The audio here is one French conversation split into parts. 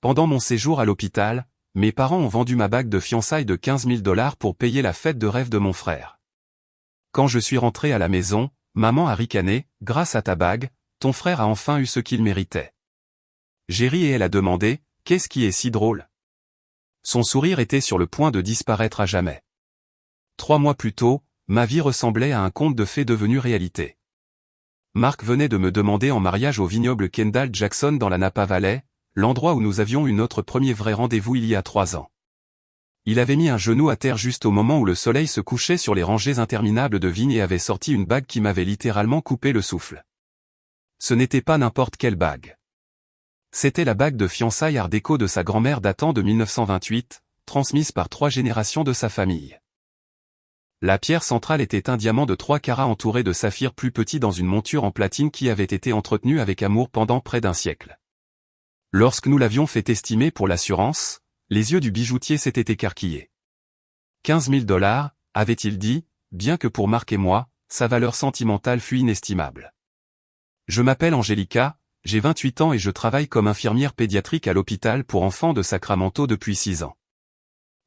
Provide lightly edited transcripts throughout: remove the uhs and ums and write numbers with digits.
Pendant mon séjour à l'hôpital, mes parents ont vendu ma bague de fiançailles de 15 000 $ pour payer la fête de rêve de mon frère. Quand je suis rentré à la maison, maman a ricané, « Grâce à ta bague, ton frère a enfin eu ce qu'il méritait. » J'ai ri et elle a demandé, « Qu'est-ce qui est si drôle ?» Son sourire était sur le point de disparaître à jamais. 3 mois plus tôt, ma vie ressemblait à un conte de fées devenu réalité. Mark venait de me demander en mariage au vignoble Kendall Jackson dans la Napa Valley, l'endroit où nous avions eu notre premier vrai rendez-vous il y a 3 ans. Il avait mis un genou à terre juste au moment où le soleil se couchait sur les rangées interminables de vignes et avait sorti une bague qui m'avait littéralement coupé le souffle. Ce n'était pas n'importe quelle bague. C'était la bague de fiançailles art déco de sa grand-mère datant de 1928, transmise par 3 générations de sa famille. La pierre centrale était un diamant de 3 carats entouré de saphirs plus petits dans une monture en platine qui avait été entretenue avec amour pendant près d'un siècle. Lorsque nous l'avions fait estimer pour l'assurance, les yeux du bijoutier s'étaient écarquillés. 15 000 $, avait-il dit, bien que pour Mark et moi, sa valeur sentimentale fut inestimable. Je m'appelle Angelica, j'ai 28 ans et je travaille comme infirmière pédiatrique à l'hôpital pour enfants de Sacramento depuis 6 ans.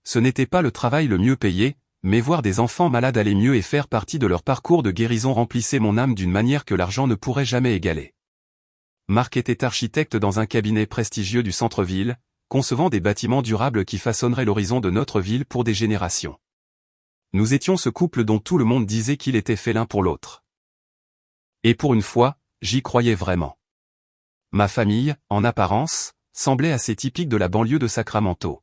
Ce n'était pas le travail le mieux payé, mais voir des enfants malades aller mieux et faire partie de leur parcours de guérison remplissait mon âme d'une manière que l'argent ne pourrait jamais égaler. Mark était architecte dans un cabinet prestigieux du centre-ville, concevant des bâtiments durables qui façonneraient l'horizon de notre ville pour des générations. Nous étions ce couple dont tout le monde disait qu'il était fait l'un pour l'autre. Et pour une fois, j'y croyais vraiment. Ma famille, en apparence, semblait assez typique de la banlieue de Sacramento.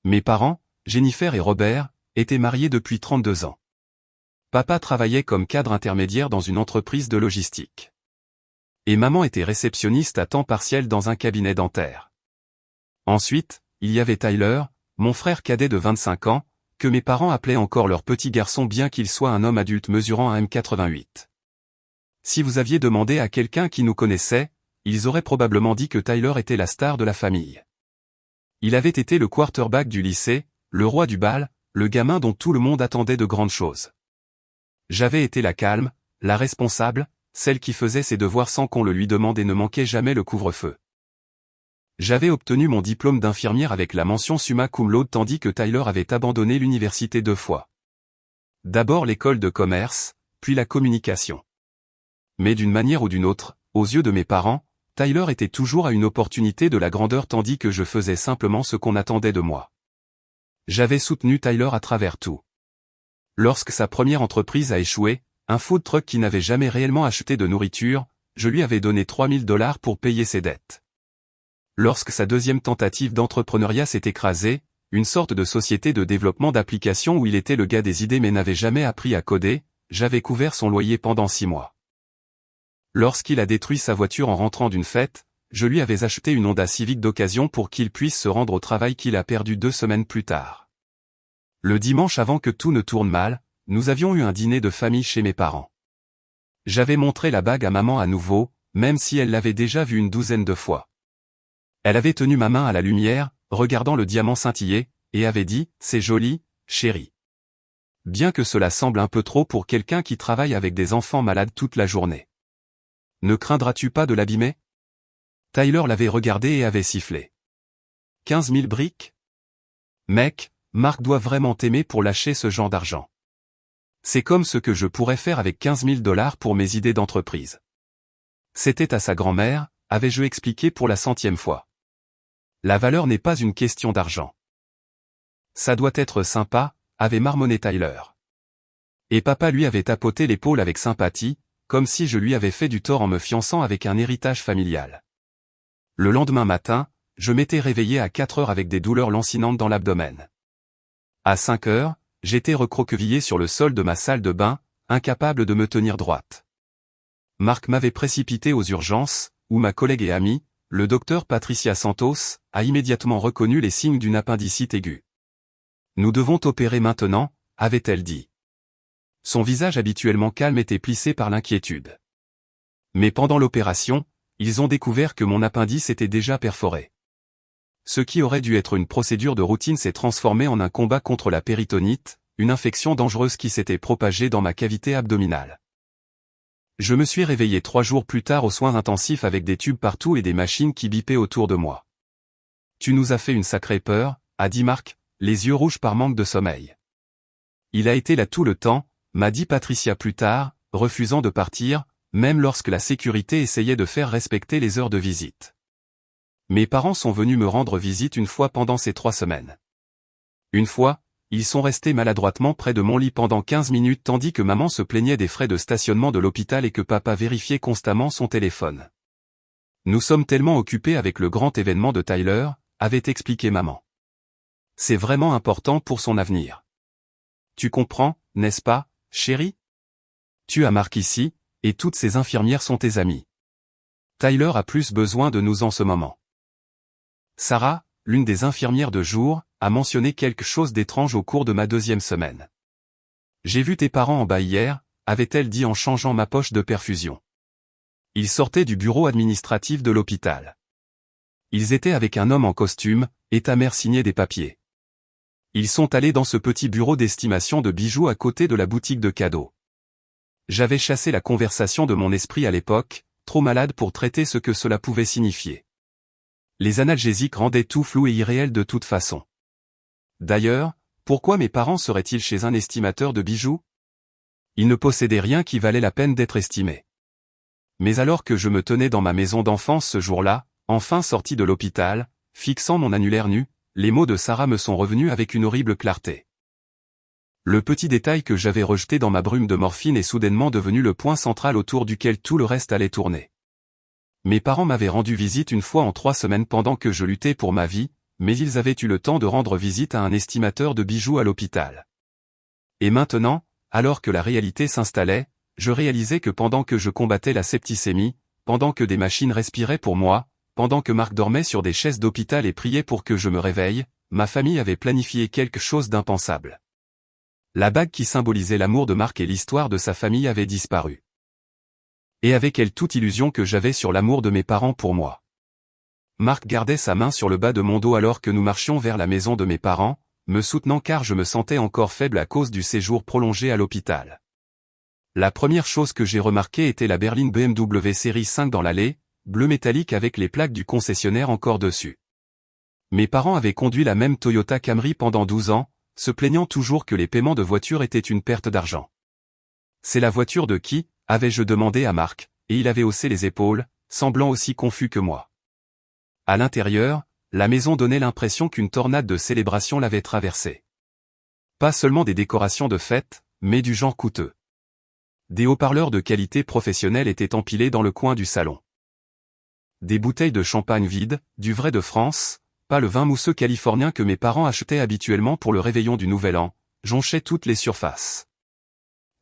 Mes parents, Jennifer et Robert, étaient mariés depuis 32 ans. Papa travaillait comme cadre intermédiaire dans une entreprise de logistique. Et maman était réceptionniste à temps partiel dans un cabinet dentaire. Ensuite, il y avait Tyler, mon frère cadet de 25 ans, que mes parents appelaient encore leur petit garçon bien qu'il soit un homme adulte mesurant 1,88 m. Si vous aviez demandé à quelqu'un qui nous connaissait, ils auraient probablement dit que Tyler était la star de la famille. Il avait été le quarterback du lycée, le roi du bal, le gamin dont tout le monde attendait de grandes choses. J'avais été la calme, la responsable, celle qui faisait ses devoirs sans qu'on le lui demande et ne manquait jamais le couvre-feu. J'avais obtenu mon diplôme d'infirmière avec la mention summa cum laude tandis que Tyler avait abandonné l'université 2 fois. D'abord l'école de commerce, puis la communication. Mais d'une manière ou d'une autre, aux yeux de mes parents, Tyler était toujours à une opportunité de la grandeur tandis que je faisais simplement ce qu'on attendait de moi. J'avais soutenu Tyler à travers tout. Lorsque sa première entreprise a échoué, un food truck qui n'avait jamais réellement acheté de nourriture, je lui avais donné 3 000 $ pour payer ses dettes. Lorsque sa deuxième tentative d'entrepreneuriat s'est écrasée, une sorte de société de développement d'applications où il était le gars des idées mais n'avait jamais appris à coder, j'avais couvert son loyer pendant 6 mois. Lorsqu'il a détruit sa voiture en rentrant d'une fête, je lui avais acheté une Honda Civic d'occasion pour qu'il puisse se rendre au travail qu'il a perdu 2 semaines plus tard. Le dimanche avant que tout ne tourne mal, nous avions eu un dîner de famille chez mes parents. J'avais montré la bague à maman à nouveau, même si elle l'avait déjà vue une 12aine de fois. Elle avait tenu ma main à la lumière, regardant le diamant scintiller, et avait dit, « C'est joli, chérie. » Bien que cela semble un peu trop pour quelqu'un qui travaille avec des enfants malades toute la journée. Ne craindras-tu pas de l'abîmer? Tyler l'avait regardé et avait sifflé. 15 000 briques? Mec, Mark doit vraiment t'aimer pour lâcher ce genre d'argent. C'est comme ce que je pourrais faire avec 15 000 $ pour mes idées d'entreprise. C'était à sa grand-mère, avais-je expliqué pour la 100e fois. La valeur n'est pas une question d'argent. Ça doit être sympa, avait marmonné Tyler. Et papa lui avait tapoté l'épaule avec sympathie, comme si je lui avais fait du tort en me fiançant avec un héritage familial. Le lendemain matin, je m'étais réveillé à 4 heures avec des douleurs lancinantes dans l'abdomen. À 5 heures, j'étais recroquevillé sur le sol de ma salle de bain, incapable de me tenir droite. Mark m'avait précipité aux urgences, où ma collègue et amie, le docteur Patricia Santos, a immédiatement reconnu les signes d'une appendicite aiguë. Nous devons t'opérer maintenant, avait-elle dit. Son visage habituellement calme était plissé par l'inquiétude. Mais pendant l'opération, ils ont découvert que mon appendice était déjà perforé. Ce qui aurait dû être une procédure de routine s'est transformé en un combat contre la péritonite, une infection dangereuse qui s'était propagée dans ma cavité abdominale. Je me suis réveillé 3 jours plus tard aux soins intensifs avec des tubes partout et des machines qui bipaient autour de moi. Tu nous as fait une sacrée peur, a dit Mark, les yeux rouges par manque de sommeil. Il a été là tout le temps, m'a dit Patricia plus tard, refusant de partir, même lorsque la sécurité essayait de faire respecter les heures de visite. Mes parents sont venus me rendre visite une fois pendant ces 3 semaines. Une fois, ils sont restés maladroitement près de mon lit pendant 15 minutes tandis que maman se plaignait des frais de stationnement de l'hôpital et que papa vérifiait constamment son téléphone. Nous sommes tellement occupés avec le grand événement de Tyler, avait expliqué maman. C'est vraiment important pour son avenir. Tu comprends, n'est-ce pas, chérie? Tu as Mark ici, et toutes ces infirmières sont tes amies. Tyler a plus besoin de nous en ce moment. Sarah, l'une des infirmières de jour, a mentionné quelque chose d'étrange au cours de ma 2e semaine. J'ai vu tes parents en bas hier, avait-elle dit en changeant ma poche de perfusion. Ils sortaient du bureau administratif de l'hôpital. Ils étaient avec un homme en costume, et ta mère signait des papiers. Ils sont allés dans ce petit bureau d'estimation de bijoux à côté de la boutique de cadeaux. J'avais chassé la conversation de mon esprit à l'époque, trop malade pour traiter ce que cela pouvait signifier. Les analgésiques rendaient tout flou et irréel de toute façon. D'ailleurs, pourquoi mes parents seraient-ils chez un estimateur de bijoux? Ils ne possédaient rien qui valait la peine d'être estimé. Mais alors que je me tenais dans ma maison d'enfance ce jour-là, enfin sorti de l'hôpital, fixant mon annulaire nu, les mots de Sarah me sont revenus avec une horrible clarté. Le petit détail que j'avais rejeté dans ma brume de morphine est soudainement devenu le point central autour duquel tout le reste allait tourner. Mes parents m'avaient rendu visite une fois en 3 semaines pendant que je luttais pour ma vie, mais ils avaient eu le temps de rendre visite à un estimateur de bijoux à l'hôpital. Et maintenant, alors que la réalité s'installait, je réalisais que pendant que je combattais la septicémie, pendant que des machines respiraient pour moi, pendant que Mark dormait sur des chaises d'hôpital et priait pour que je me réveille, ma famille avait planifié quelque chose d'impensable. La bague qui symbolisait l'amour de Mark et l'histoire de sa famille avait disparu. Et avec elle toute illusion que j'avais sur l'amour de mes parents pour moi. Mark gardait sa main sur le bas de mon dos alors que nous marchions vers la maison de mes parents, me soutenant car je me sentais encore faible à cause du séjour prolongé à l'hôpital. La première chose que j'ai remarquée était la berline BMW série 5 dans l'allée, bleu métallique avec les plaques du concessionnaire encore dessus. Mes parents avaient conduit la même Toyota Camry pendant 12 ans, se plaignant toujours que les paiements de voiture étaient une perte d'argent. C'est la voiture de qui? Avais-je demandé à Mark, et il avait haussé les épaules, semblant aussi confus que moi. À l'intérieur, la maison donnait l'impression qu'une tornade de célébration l'avait traversée. Pas seulement des décorations de fête, mais du genre coûteux. Des haut-parleurs de qualité professionnelle étaient empilés dans le coin du salon. Des bouteilles de champagne vides, du vrai de France, pas le vin mousseux californien que mes parents achetaient habituellement pour le réveillon du Nouvel An, jonchaient toutes les surfaces.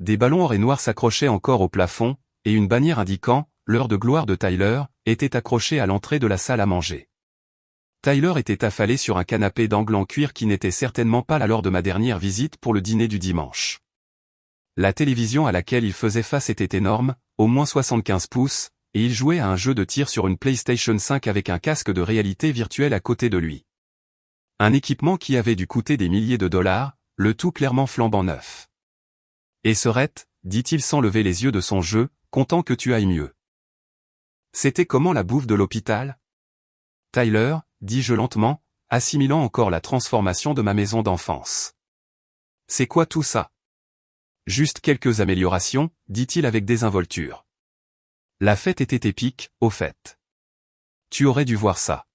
Des ballons or et noirs s'accrochaient encore au plafond, et une bannière indiquant « L'heure de gloire de Tyler » était accrochée à l'entrée de la salle à manger. Tyler était affalé sur un canapé d'angle en cuir qui n'était certainement pas là lors de ma dernière visite pour le dîner du dimanche. La télévision à laquelle il faisait face était énorme, au moins 75 pouces, et il jouait à un jeu de tir sur une PlayStation 5 avec un casque de réalité virtuelle à côté de lui. Un équipement qui avait dû coûter des milliers de dollars, le tout clairement flambant neuf. « Et Serette, dit-il sans lever les yeux de son jeu, content que tu ailles mieux. C'était comment la bouffe de l'hôpital? Tyler, dis-je lentement, assimilant encore la transformation de ma maison d'enfance. C'est quoi tout ça? Juste quelques améliorations, dit-il avec désinvolture. La fête était épique, au fait. Tu aurais dû voir ça.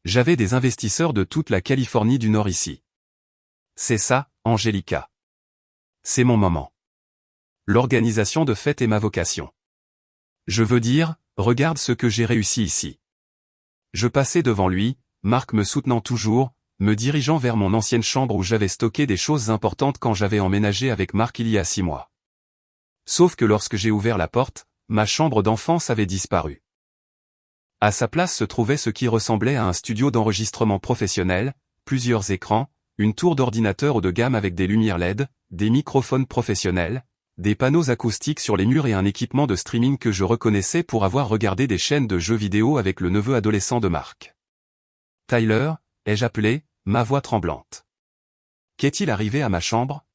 J'avais des investisseurs de toute la Californie du Nord ici. C'est ça, Angelica. C'est mon moment. L'organisation de fêtes est ma vocation. Je veux dire, regarde ce que j'ai réussi ici. Je passais devant lui, Mark me soutenant toujours, me dirigeant vers mon ancienne chambre où j'avais stocké des choses importantes quand j'avais emménagé avec Mark il y a 6 mois. Sauf que lorsque j'ai ouvert la porte, ma chambre d'enfance avait disparu. À sa place se trouvait ce qui ressemblait à un studio d'enregistrement professionnel, plusieurs écrans, une tour d'ordinateur haut de gamme avec des lumières LED, des microphones professionnels, des panneaux acoustiques sur les murs et un équipement de streaming que je reconnaissais pour avoir regardé des chaînes de jeux vidéo avec le neveu adolescent de Mark. Tyler, ai-je appelé, ma voix tremblante. Qu'est-il arrivé à ma chambre?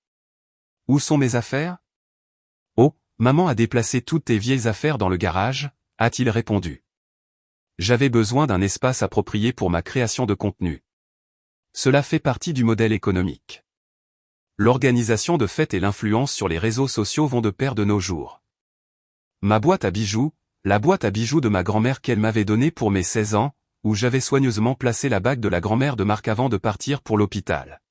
Où sont mes affaires? Oh, maman a déplacé toutes tes vieilles affaires dans le garage, a-t-il répondu. J'avais besoin d'un espace approprié pour ma création de contenu. Cela fait partie du modèle économique. L'organisation de fêtes et l'influence sur les réseaux sociaux vont de pair de nos jours. Ma boîte à bijoux, la boîte à bijoux de ma grand-mère qu'elle m'avait donnée pour mes 16 ans, où j'avais soigneusement placé la bague de la grand-mère de Marc avant de partir pour l'hôpital.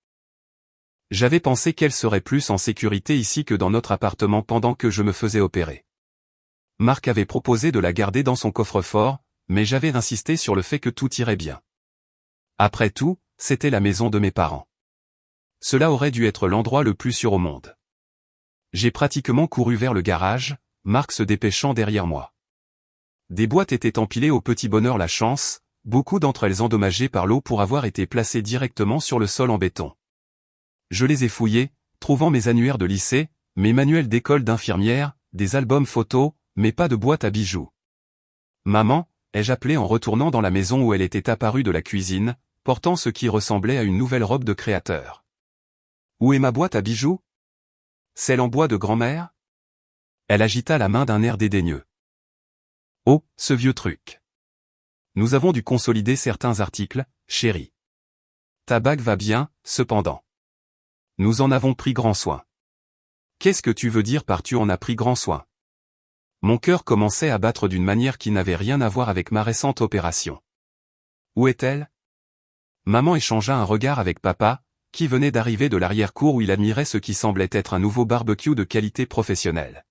J'avais pensé qu'elle serait plus en sécurité ici que dans notre appartement pendant que je me faisais opérer. Marc avait proposé de la garder dans son coffre-fort, mais j'avais insisté sur le fait que tout irait bien. Après tout, c'était la maison de mes parents. Cela aurait dû être l'endroit le plus sûr au monde. J'ai pratiquement couru vers le garage, Marc se dépêchant derrière moi. Des boîtes étaient empilées au petit bonheur la chance, beaucoup d'entre elles endommagées par l'eau pour avoir été placées directement sur le sol en béton. Je les ai fouillées, trouvant mes annuaires de lycée, mes manuels d'école d'infirmière, des albums photos, mais pas de boîte à bijoux. Maman, ai-je appelé en retournant dans la maison où elle était apparue de la cuisine, portant ce qui ressemblait à une nouvelle robe de créateur. Où est ma boîte à bijoux? Celle en bois de grand-mère? Elle agita la main d'un air dédaigneux. Oh, ce vieux truc. Nous avons dû consolider certains articles, chérie. Ta bague va bien, cependant. Nous en avons pris grand soin. Qu'est-ce que tu veux dire par tu en as pris grand soin? Mon cœur commençait à battre d'une manière qui n'avait rien à voir avec ma récente opération. Où est-elle? Maman échangea un regard avec papa, qui venait d'arriver de l'arrière-cour où il admirait ce qui semblait être un nouveau barbecue de qualité professionnelle.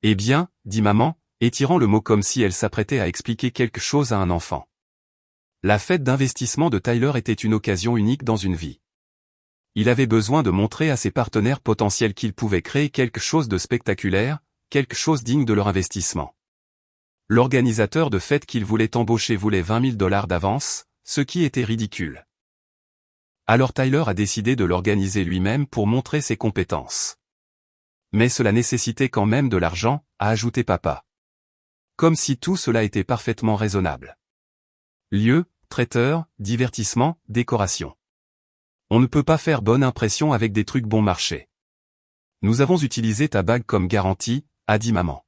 Eh bien, dit maman, étirant le mot comme si elle s'apprêtait à expliquer quelque chose à un enfant. La fête d'investissement de Tyler était une occasion unique dans une vie. Il avait besoin de montrer à ses partenaires potentiels qu'il pouvait créer quelque chose de spectaculaire, quelque chose digne de leur investissement. L'organisateur de fête qu'il voulait embaucher voulait $20 000 d'avance, ce qui était ridicule. Alors Tyler a décidé de l'organiser lui-même pour montrer ses compétences. Mais cela nécessitait quand même de l'argent, a ajouté papa. Comme si tout cela était parfaitement raisonnable. Lieu, traiteur, divertissement, décoration. On ne peut pas faire bonne impression avec des trucs bon marché. Nous avons utilisé ta bague comme garantie, a dit maman.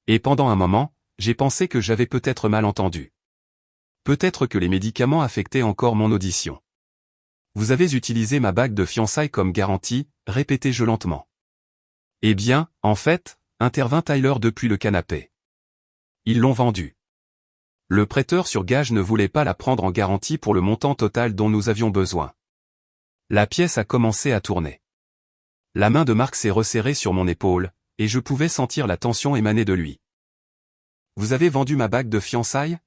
Et pendant un moment, j'ai pensé que j'avais peut-être mal entendu. Peut-être que les médicaments affectaient encore mon audition. Vous avez utilisé ma bague de fiançailles comme garantie, répétai-je lentement. Eh bien, en fait, intervint Tyler depuis le canapé. Ils l'ont vendue. Le prêteur sur gage ne voulait pas la prendre en garantie pour le montant total dont nous avions besoin. La pièce a commencé à tourner. La main de Marc s'est resserrée sur mon épaule, et je pouvais sentir la tension émaner de lui. Vous avez vendu ma bague de fiançailles?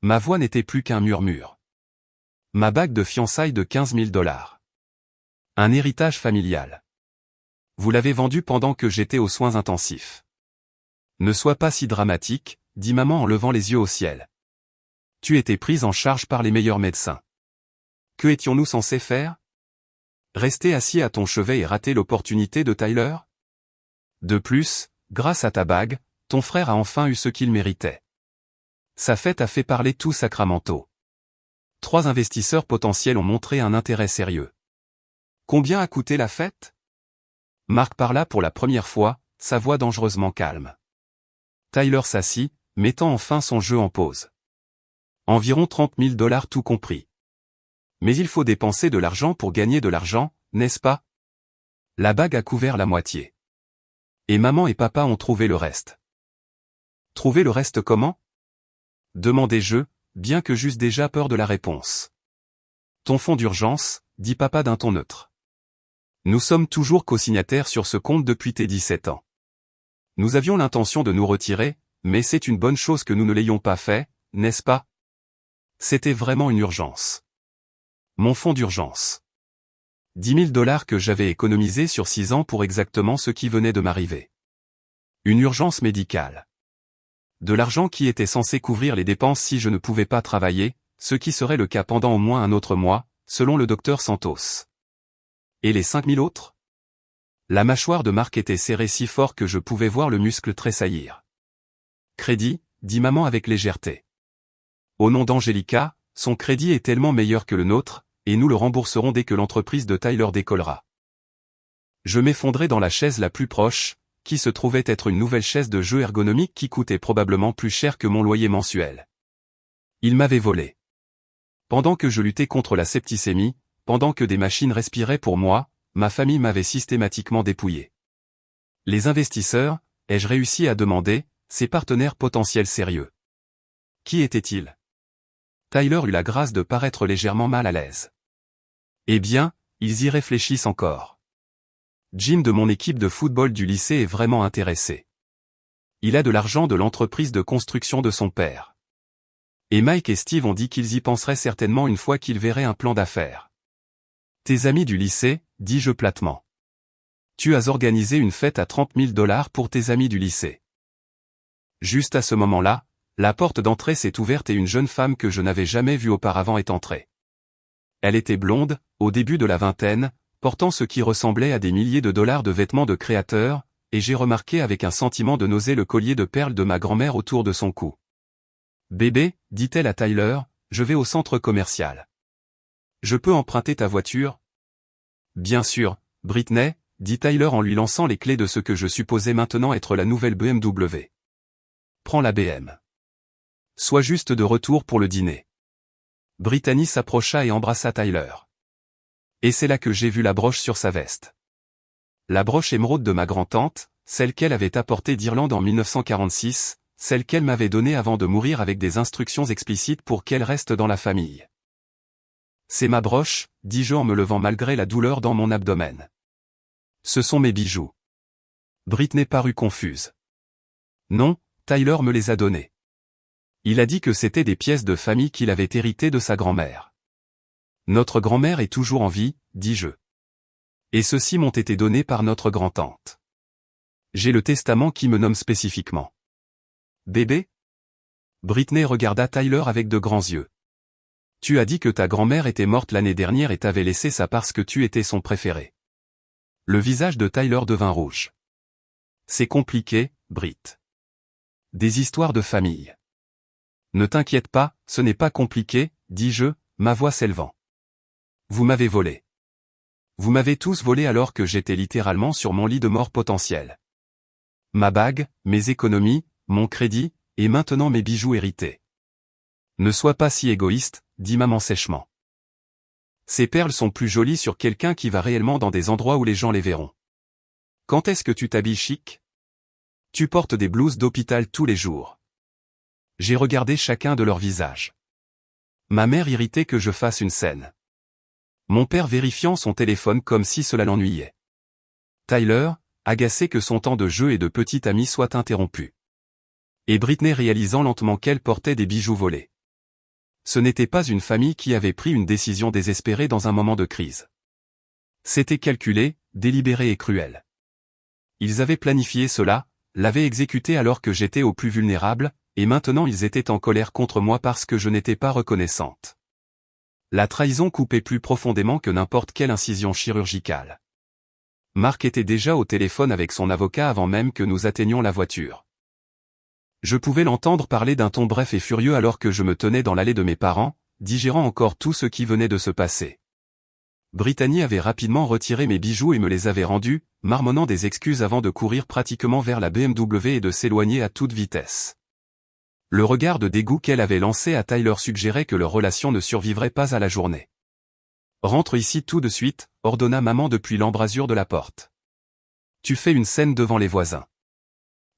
Ma voix n'était plus qu'un murmure. Ma bague de fiançailles de $15 000. Un héritage familial. Vous l'avez vendue pendant que j'étais aux soins intensifs. Ne sois pas si dramatique, dit maman en levant les yeux au ciel. Tu étais prise en charge par les meilleurs médecins. Que étions-nous censés faire? Rester assis à ton chevet et rater l'opportunité de Tyler? De plus, grâce à ta bague, ton frère a enfin eu ce qu'il méritait. Sa fête a fait parler tout Sacramento. 3 investisseurs potentiels ont montré un intérêt sérieux. Combien a coûté la fête? Marc parla pour la première fois, sa voix dangereusement calme. Tyler s'assit, mettant enfin son jeu en pause. Environ $30 000 tout compris. Mais il faut dépenser de l'argent pour gagner de l'argent, n'est-ce pas? La bague a couvert la moitié. Et maman et papa ont trouvé le reste. Trouver le reste comment? Demandai-je, bien que j'eusse déjà peur de la réponse. Ton fonds d'urgence, dit papa d'un ton neutre. Nous sommes toujours co-signataires sur ce compte depuis tes 17 ans. Nous avions l'intention de nous retirer, mais c'est une bonne chose que nous ne l'ayons pas fait, n'est-ce pas? C'était vraiment une urgence. Mon fonds d'urgence. $10 000 que j'avais économisé sur 6 ans pour exactement ce qui venait de m'arriver. Une urgence médicale. De l'argent qui était censé couvrir les dépenses si je ne pouvais pas travailler, ce qui serait le cas pendant au moins un autre mois, selon le docteur Santos. Et les 5 000 autres? La mâchoire de Marc était serrée si fort que je pouvais voir le muscle tressaillir. Crédit, dit maman avec légèreté. Au nom d'Angelica, son crédit est tellement meilleur que le nôtre, et nous le rembourserons dès que l'entreprise de Tyler décollera. Je m'effondrai dans la chaise la plus proche, qui se trouvait être une nouvelle chaise de jeu ergonomique qui coûtait probablement plus cher que mon loyer mensuel. Il m'avait volé. Pendant que je luttais contre la septicémie, pendant que des machines respiraient pour moi, ma famille m'avait systématiquement dépouillé. Les investisseurs, ai-je réussi à demander, ces partenaires potentiels sérieux. Qui étaient-ils? Tyler eut la grâce de paraître légèrement mal à l'aise. Eh bien, ils y réfléchissent encore. Jim de mon équipe de football du lycée est vraiment intéressé. Il a de l'argent de l'entreprise de construction de son père. Et Mike et Steve ont dit qu'ils y penseraient certainement une fois qu'ils verraient un plan d'affaires. Tes amis du lycée, dis-je platement. Tu as organisé une fête à 30 000 $ pour tes amis du lycée. Juste à ce moment-là, la porte d'entrée s'est ouverte et une jeune femme que je n'avais jamais vue auparavant est entrée. Elle était blonde, au début de la vingtaine, portant ce qui ressemblait à des milliers de dollars de vêtements de créateur, et j'ai remarqué avec un sentiment de nausée le collier de perles de ma grand-mère autour de son cou. Bébé, dit-elle à Tyler, je vais au centre commercial. Je peux emprunter ta voiture? Bien sûr, Britney, dit Tyler en lui lançant les clés de ce que je supposais maintenant être la nouvelle BMW. Prends la BM. Sois juste de retour pour le dîner. Brittany s'approcha et embrassa Tyler. Et c'est là que j'ai vu la broche sur sa veste. La broche émeraude de ma grand-tante, celle qu'elle avait apportée d'Irlande en 1946, celle qu'elle m'avait donnée avant de mourir avec des instructions explicites pour qu'elle reste dans la famille. C'est ma broche, dis-je en me levant malgré la douleur dans mon abdomen. Ce sont mes bijoux. Britney parut confuse. Non, Tyler me les a donnés. Il a dit que c'était des pièces de famille qu'il avait héritées de sa grand-mère. Notre grand-mère est toujours en vie, dis-je. Et ceux-ci m'ont été donnés par notre grand-tante. J'ai le testament qui me nomme spécifiquement. Bébé? Britney regarda Tyler avec de grands yeux. Tu as dit que ta grand-mère était morte l'année dernière et t'avais laissé ça parce que tu étais son préféré. Le visage de Tyler devint rouge. C'est compliqué, Brit. Des histoires de famille. Ne t'inquiète pas, ce n'est pas compliqué, dis-je, ma voix s'élevant. Vous m'avez volé. Vous m'avez tous volé alors que j'étais littéralement sur mon lit de mort potentiel. Ma bague, mes économies, mon crédit, et maintenant mes bijoux hérités. Ne sois pas si égoïste, dit maman sèchement. Ces perles sont plus jolies sur quelqu'un qui va réellement dans des endroits où les gens les verront. Quand est-ce que tu t'habilles chic? Tu portes des blouses d'hôpital tous les jours. J'ai regardé chacun de leurs visages. Ma mère irritée que je fasse une scène. Mon père vérifiant son téléphone comme si cela l'ennuyait. Tyler, agacé que son temps de jeu et de petit ami soit interrompu. Et Britney réalisant lentement qu'elle portait des bijoux volés. Ce n'était pas une famille qui avait pris une décision désespérée dans un moment de crise. C'était calculé, délibéré et cruel. Ils avaient planifié cela, l'avaient exécuté alors que j'étais au plus vulnérable, et maintenant ils étaient en colère contre moi parce que je n'étais pas reconnaissante. La trahison coupait plus profondément que n'importe quelle incision chirurgicale. Mark était déjà au téléphone avec son avocat avant même que nous atteignions la voiture. Je pouvais l'entendre parler d'un ton bref et furieux alors que je me tenais dans l'allée de mes parents, digérant encore tout ce qui venait de se passer. Brittany avait rapidement retiré mes bijoux et me les avait rendus, marmonnant des excuses avant de courir pratiquement vers la BMW et de s'éloigner à toute vitesse. Le regard de dégoût qu'elle avait lancé à Tyler suggérait que leur relation ne survivrait pas à la journée. « Rentre ici tout de suite », ordonna maman depuis l'embrasure de la porte. « Tu fais une scène devant les voisins. »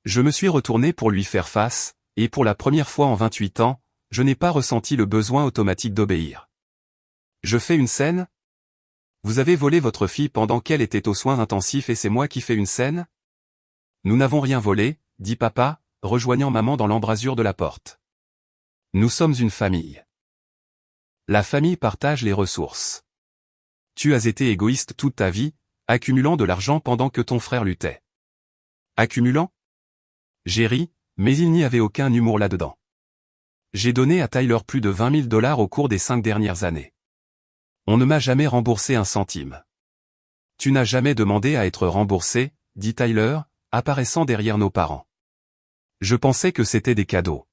Je me suis retourné pour lui faire face, et pour la première fois en 28 ans, je n'ai pas ressenti le besoin automatique d'obéir. « Je fais une scène ? Vous avez volé votre fille pendant qu'elle était aux soins intensifs et c'est moi qui fais une scène ? Nous n'avons rien volé, dit papa, rejoignant maman dans l'embrasure de la porte. Nous sommes une famille. La famille partage les ressources. Tu as été égoïste toute ta vie, accumulant de l'argent pendant que ton frère luttait. Accumulant ? J'ai ri, mais il n'y avait aucun humour là-dedans. J'ai donné à Tyler plus de 20 000 $ au cours des 5 dernières années. On ne m'a jamais remboursé un centime. Tu n'as jamais demandé à être remboursé, dit Tyler, apparaissant derrière nos parents. Je pensais que c'était des cadeaux.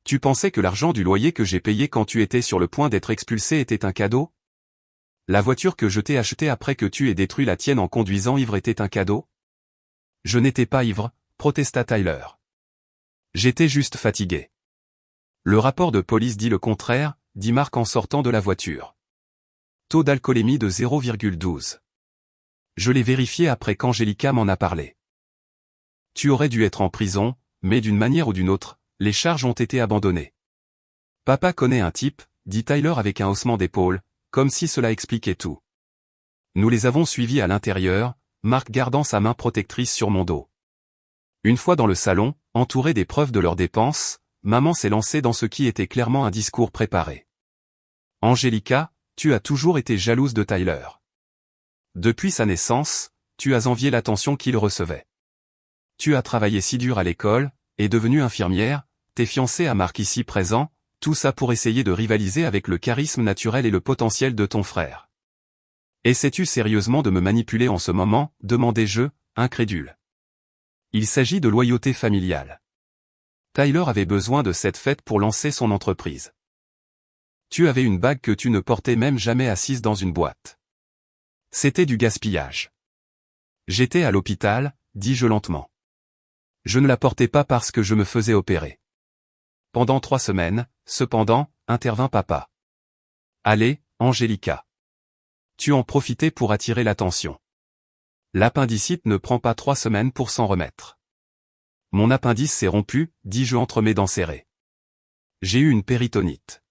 Tu pensais que l'argent du loyer que j'ai payé quand tu étais sur le point d'être expulsé était un cadeau? La voiture que je t'ai achetée après que tu aies détruit la tienne en conduisant ivre était un cadeau? Je n'étais pas ivre, protesta Tyler. J'étais juste fatigué. Le rapport de police dit le contraire, dit Mark en sortant de la voiture. Taux d'alcoolémie de 0,12. Je l'ai vérifié après qu'Angelica m'en a parlé. Tu aurais dû être en prison, mais d'une manière ou d'une autre, les charges ont été abandonnées. Papa connaît un type, dit Tyler avec un haussement d'épaule, comme si cela expliquait tout. Nous les avons suivis à l'intérieur, Mark gardant sa main protectrice sur mon dos. Une fois dans le salon, entouré des preuves de leurs dépenses, maman s'est lancée dans ce qui était clairement un discours préparé. Angelica, tu as toujours été jalouse de Tyler. Depuis sa naissance, tu as envié l'attention qu'il recevait. Tu as travaillé si dur à l'école, est devenue infirmière, t'es fiancée à Mark ici présent, tout ça pour essayer de rivaliser avec le charisme naturel et le potentiel de ton frère. Essaies-tu sérieusement de me manipuler en ce moment, demandai-je, incrédule. Il s'agit de loyauté familiale. Tyler avait besoin de cette fête pour lancer son entreprise. Tu avais une bague que tu ne portais même jamais assise dans une boîte. C'était du gaspillage. J'étais à l'hôpital, dis-je lentement. Je ne la portais pas parce que je me faisais opérer. Pendant 3 semaines, cependant, intervint papa. Allez, Angelica. Tu en profitais pour attirer l'attention. L'appendicite ne prend pas 3 semaines pour s'en remettre. Mon appendice s'est rompu, dis-je entre mes dents serrées. J'ai eu une péritonite.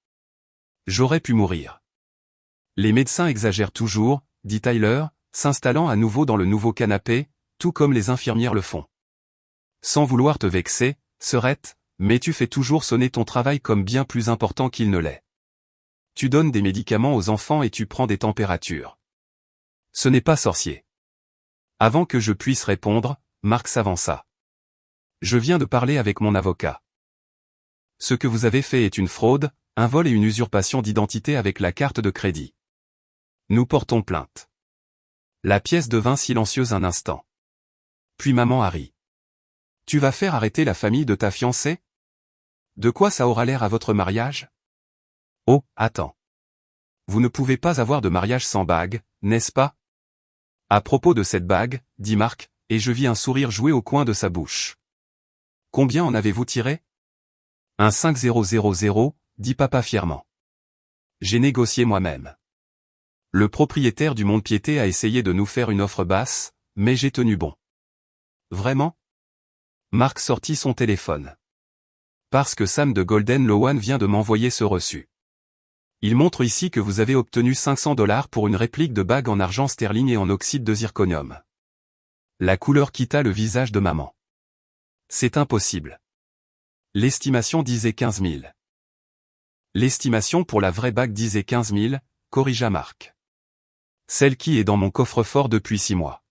J'aurais pu mourir. Les médecins exagèrent toujours, dit Tyler, s'installant à nouveau dans le nouveau canapé, tout comme les infirmières le font. Sans vouloir te vexer, Sœurette, mais tu fais toujours sonner ton travail comme bien plus important qu'il ne l'est. Tu donnes des médicaments aux enfants et tu prends des températures. Ce n'est pas sorcier. Avant que je puisse répondre, Mark s'avança. Je viens de parler avec mon avocat. Ce que vous avez fait est une fraude, un vol et une usurpation d'identité avec la carte de crédit. Nous portons plainte. La pièce devint silencieuse un instant. Puis maman a ri. Tu vas faire arrêter la famille de ta fiancée? De quoi ça aura l'air à votre mariage? Oh, attends. Vous ne pouvez pas avoir de mariage sans bague, n'est-ce pas? À propos de cette bague, dit Mark, et je vis un sourire jouer au coin de sa bouche. Combien en avez-vous tiré? Un 5000, dit papa fièrement. J'ai négocié moi-même. Le propriétaire du mont-de-piété a essayé de nous faire une offre basse, mais j'ai tenu bon. Vraiment? Mark sortit son téléphone. Parce que Sam de Golden Lowan vient de m'envoyer ce reçu. Il montre ici que vous avez obtenu $500 pour une réplique de bague en argent sterling et en oxyde de zirconium. La couleur quitta le visage de maman. C'est impossible. L'estimation disait 15 000. L'estimation pour la vraie bague disait 15 000, corrigea Mark. Celle qui est dans mon coffre-fort depuis 6 mois.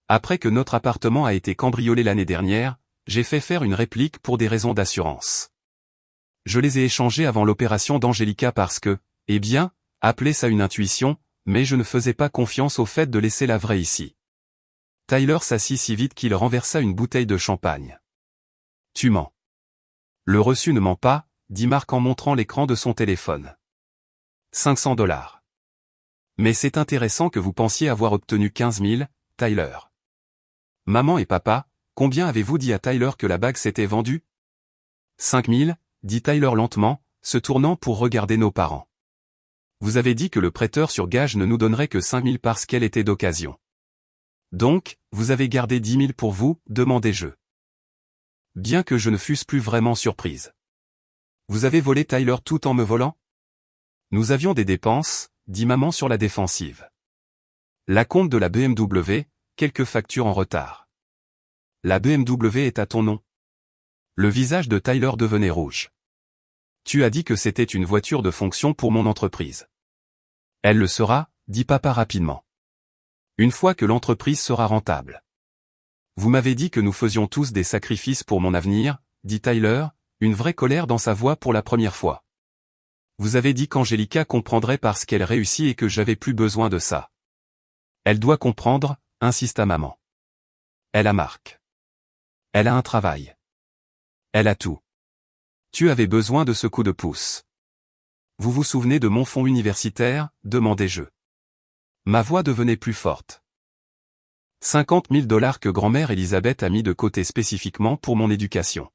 Après que notre appartement a été cambriolé l'année dernière, j'ai fait faire une réplique pour des raisons d'assurance. Je les ai échangées avant l'opération d'Angelica parce que, eh bien, appelez ça une intuition, mais je ne faisais pas confiance au fait de laisser la vraie ici. Tyler s'assit si vite qu'il renversa une bouteille de champagne. Tu mens. Le reçu ne ment pas, dit Mark en montrant l'écran de son téléphone. $500. Mais c'est intéressant que vous pensiez avoir obtenu 15 000, Tyler. Maman et papa, combien avez-vous dit à Tyler que la bague s'était vendue? 5 000, dit Tyler lentement, se tournant pour regarder nos parents. Vous avez dit que le prêteur sur gage ne nous donnerait que 5 000 parce qu'elle était d'occasion. Donc, vous avez gardé 10 000 pour vous, demandai-je. Bien que je ne fusse plus vraiment surprise. Vous avez volé Tyler tout en me volant? Nous avions des dépenses, dit maman sur la défensive. La compte de la BMW, quelques factures en retard. La BMW est à ton nom. Le visage de Tyler devenait rouge. Tu as dit que c'était une voiture de fonction pour mon entreprise. Elle le sera, dit papa rapidement. Une fois que l'entreprise sera rentable. Vous m'avez dit que nous faisions tous des sacrifices pour mon avenir, dit Tyler, une vraie colère dans sa voix pour la première fois. Vous avez dit qu'Angelica comprendrait parce qu'elle réussit et que j'avais plus besoin de ça. Elle doit comprendre, insista maman. Elle a Mark. Elle a un travail. Elle a tout. Tu avais besoin de ce coup de pouce. Vous vous souvenez de mon fonds universitaire, demandai-je. Ma voix devenait plus forte. 50 000 $ que grand-mère Elisabeth a mis de côté spécifiquement pour mon éducation.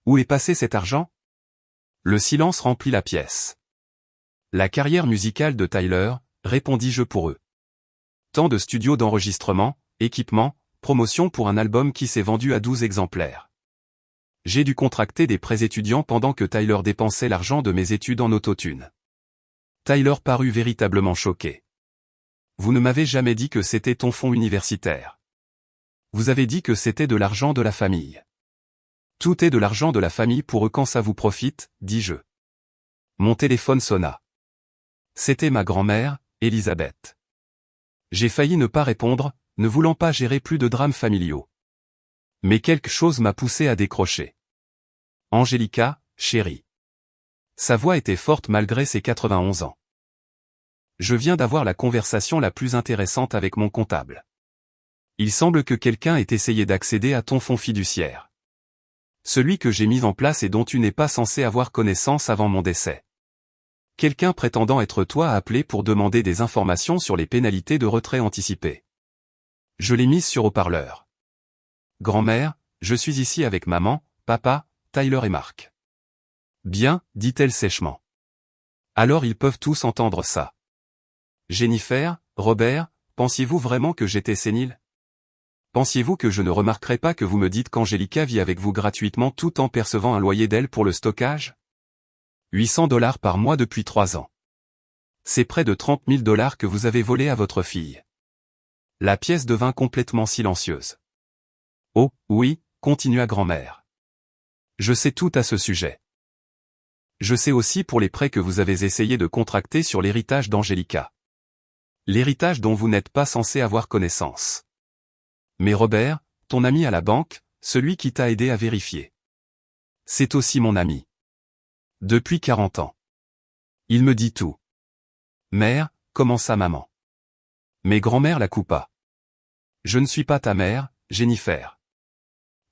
Où est passé cet argent? Le silence remplit la pièce. La carrière musicale de Tyler, répondis-je pour eux. Tant de studios d'enregistrement, équipements, promotion pour un album qui s'est vendu à 12 exemplaires. J'ai dû contracter des prêts étudiants pendant que Tyler dépensait l'argent de mes études en autotune. Tyler parut véritablement choqué. Vous ne m'avez jamais dit que c'était ton fonds universitaire. Vous avez dit que c'était de l'argent de la famille. Tout est de l'argent de la famille pour eux quand ça vous profite, dis-je. Mon téléphone sonna. C'était ma grand-mère, Elisabeth. J'ai failli ne pas répondre, ne voulant pas gérer plus de drames familiaux. Mais quelque chose m'a poussé à décrocher. Angélica, chérie. Sa voix était forte malgré ses 91 ans. Je viens d'avoir la conversation la plus intéressante avec mon comptable. Il semble que quelqu'un ait essayé d'accéder à ton fonds fiduciaire. Celui que j'ai mis en place et dont tu n'es pas censé avoir connaissance avant mon décès. Quelqu'un prétendant être toi a appelé pour demander des informations sur les pénalités de retrait anticipé. Je l'ai mise sur haut-parleur. Grand-mère, je suis ici avec maman, papa, Tyler et Marc. Bien, dit-elle sèchement. Alors ils peuvent tous entendre ça. Jennifer, Robert, pensiez-vous vraiment que j'étais sénile? Pensiez-vous que je ne remarquerais pas que vous me dites qu'Angélica vit avec vous gratuitement tout en percevant un loyer d'elle pour le stockage? 800 $ par mois depuis 3 ans. C'est près de 30 000 $ que vous avez volé à votre fille. La pièce devint complètement silencieuse. Oh, oui, continua grand-mère. Je sais tout à ce sujet. Je sais aussi pour les prêts que vous avez essayé de contracter sur l'héritage d'Angélica. L'héritage dont vous n'êtes pas censé avoir connaissance. Mais Robert, ton ami à la banque, celui qui t'a aidé à vérifier. C'est aussi mon ami. Depuis 40 ans. Il me dit tout. Mère, commença maman. Mais grand-mère la coupa. Je ne suis pas ta mère, Jennifer.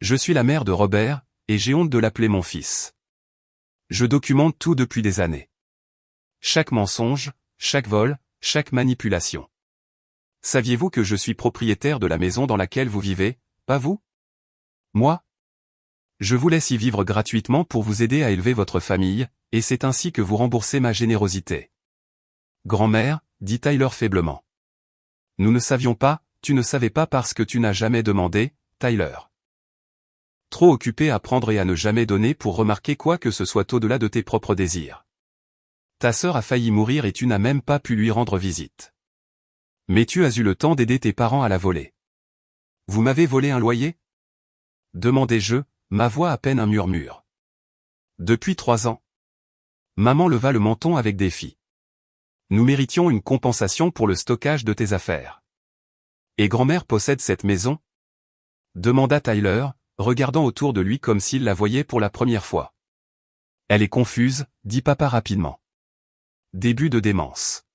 Je suis la mère de Robert, et j'ai honte de l'appeler mon fils. Je documente tout depuis des années. Chaque mensonge, chaque vol, chaque manipulation. Saviez-vous que je suis propriétaire de la maison dans laquelle vous vivez, pas vous? Moi? Je vous laisse y vivre gratuitement pour vous aider à élever votre famille, et c'est ainsi que vous remboursez ma générosité. Grand-mère, dit Tyler faiblement. Nous ne savions pas, tu ne savais pas parce que tu n'as jamais demandé, Tyler. Trop occupé à prendre et à ne jamais donner pour remarquer quoi que ce soit au-delà de tes propres désirs. Ta sœur a failli mourir et tu n'as même pas pu lui rendre visite. Mais tu as eu le temps d'aider tes parents à la voler. Vous m'avez volé un loyer? Demandai-je, ma voix à peine un murmure. Depuis 3 ans. Maman leva le menton avec défi. Nous méritions une compensation pour le stockage de tes affaires. Et grand-mère possède cette maison? Demanda Tyler, regardant autour de lui comme s'il la voyait pour la première fois. Elle est confuse, dit papa rapidement. Début de démence.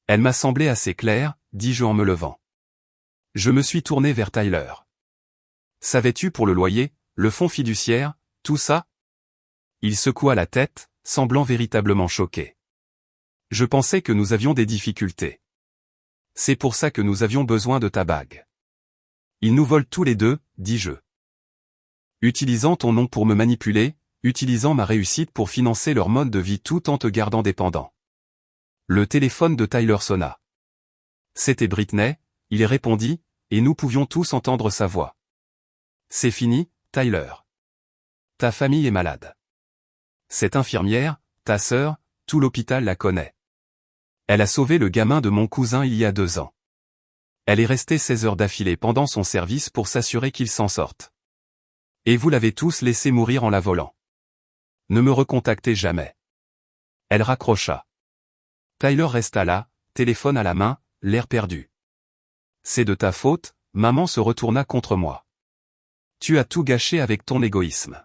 Elle m'a semblé assez claire, dis-je en me levant. Je me suis tourné vers Tyler. Savais-tu pour le loyer, le fonds fiduciaire, tout ça? Il secoua la tête, semblant véritablement choqué. Je pensais que nous avions des difficultés. C'est pour ça que nous avions besoin de ta bague. Ils nous volent tous les deux, dis-je. Utilisant ton nom pour me manipuler, utilisant ma réussite pour financer leur mode de vie tout en te gardant dépendant. Le téléphone de Tyler sonna. C'était Britney, il répondit, et nous pouvions tous entendre sa voix. C'est fini, Tyler. Ta famille est malade. Cette infirmière, ta sœur, tout l'hôpital la connaît. Elle a sauvé le gamin de mon cousin il y a 2 ans. Elle est restée 16 heures d'affilée pendant son service pour s'assurer qu'il s'en sorte. Et vous l'avez tous laissé mourir en la volant. Ne me recontactez jamais. Elle raccrocha. Tyler resta là, téléphone à la main, l'air perdu. C'est de ta faute, maman se retourna contre moi. Tu as tout gâché avec ton égoïsme.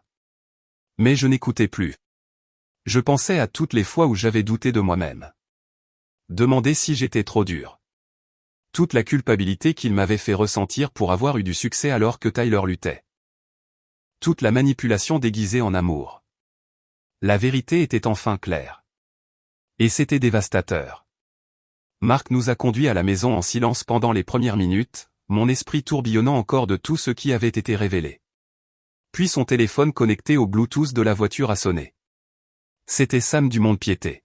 Mais je n'écoutais plus. Je pensais à toutes les fois où j'avais douté de moi-même. Demandé si j'étais trop dur. Toute la culpabilité qu'il m'avait fait ressentir pour avoir eu du succès alors que Tyler luttait. Toute la manipulation déguisée en amour. La vérité était enfin claire. Et c'était dévastateur. Marc nous a conduits à la maison en silence pendant les premières minutes, mon esprit tourbillonnant encore de tout ce qui avait été révélé. Puis son téléphone connecté au Bluetooth de la voiture a sonné. C'était Sam du Mont-de-Piété.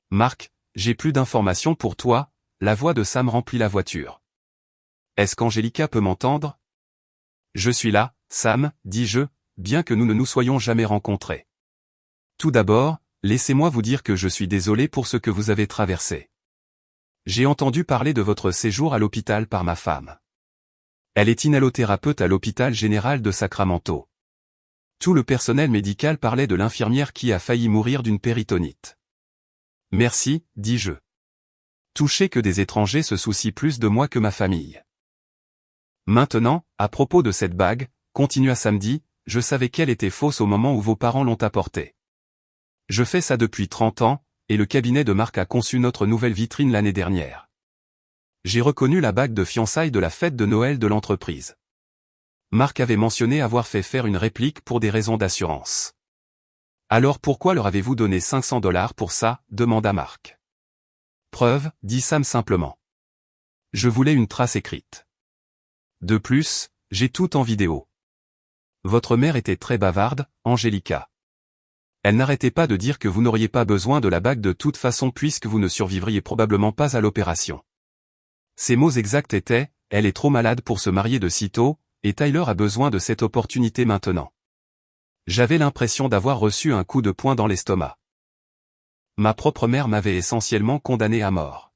Marc, j'ai plus d'informations pour toi, la voix de Sam remplit la voiture. Est-ce qu'Angelica peut m'entendre? Je suis là, Sam, dis-je, bien que nous ne nous soyons jamais rencontrés. Tout d'abord, laissez-moi vous dire que je suis désolé pour ce que vous avez traversé. J'ai entendu parler de votre séjour à l'hôpital par ma femme. Elle est inhalothérapeute à l'hôpital général de Sacramento. Tout le personnel médical parlait de l'infirmière qui a failli mourir d'une péritonite. Merci, dis-je. Touché que des étrangers se soucient plus de moi que ma famille. Maintenant, à propos de cette bague, continua Samedi, je savais qu'elle était fausse au moment où vos parents l'ont apportée. Je fais ça depuis 30 ans, et le cabinet de Marc a conçu notre nouvelle vitrine l'année dernière. J'ai reconnu la bague de fiançailles de la fête de Noël de l'entreprise. Marc avait mentionné avoir fait faire une réplique pour des raisons d'assurance. Alors pourquoi leur avez-vous donné 500 $ pour ça, demanda Marc. Preuve, dit Sam simplement. Je voulais une trace écrite. De plus, j'ai tout en vidéo. Votre mère était très bavarde, Angelica. Elle n'arrêtait pas de dire que vous n'auriez pas besoin de la bague de toute façon puisque vous ne survivriez probablement pas à l'opération. Ses mots exacts étaient, elle est trop malade pour se marier de sitôt, et Tyler a besoin de cette opportunité maintenant. J'avais l'impression d'avoir reçu un coup de poing dans l'estomac. Ma propre mère m'avait essentiellement condamné à mort.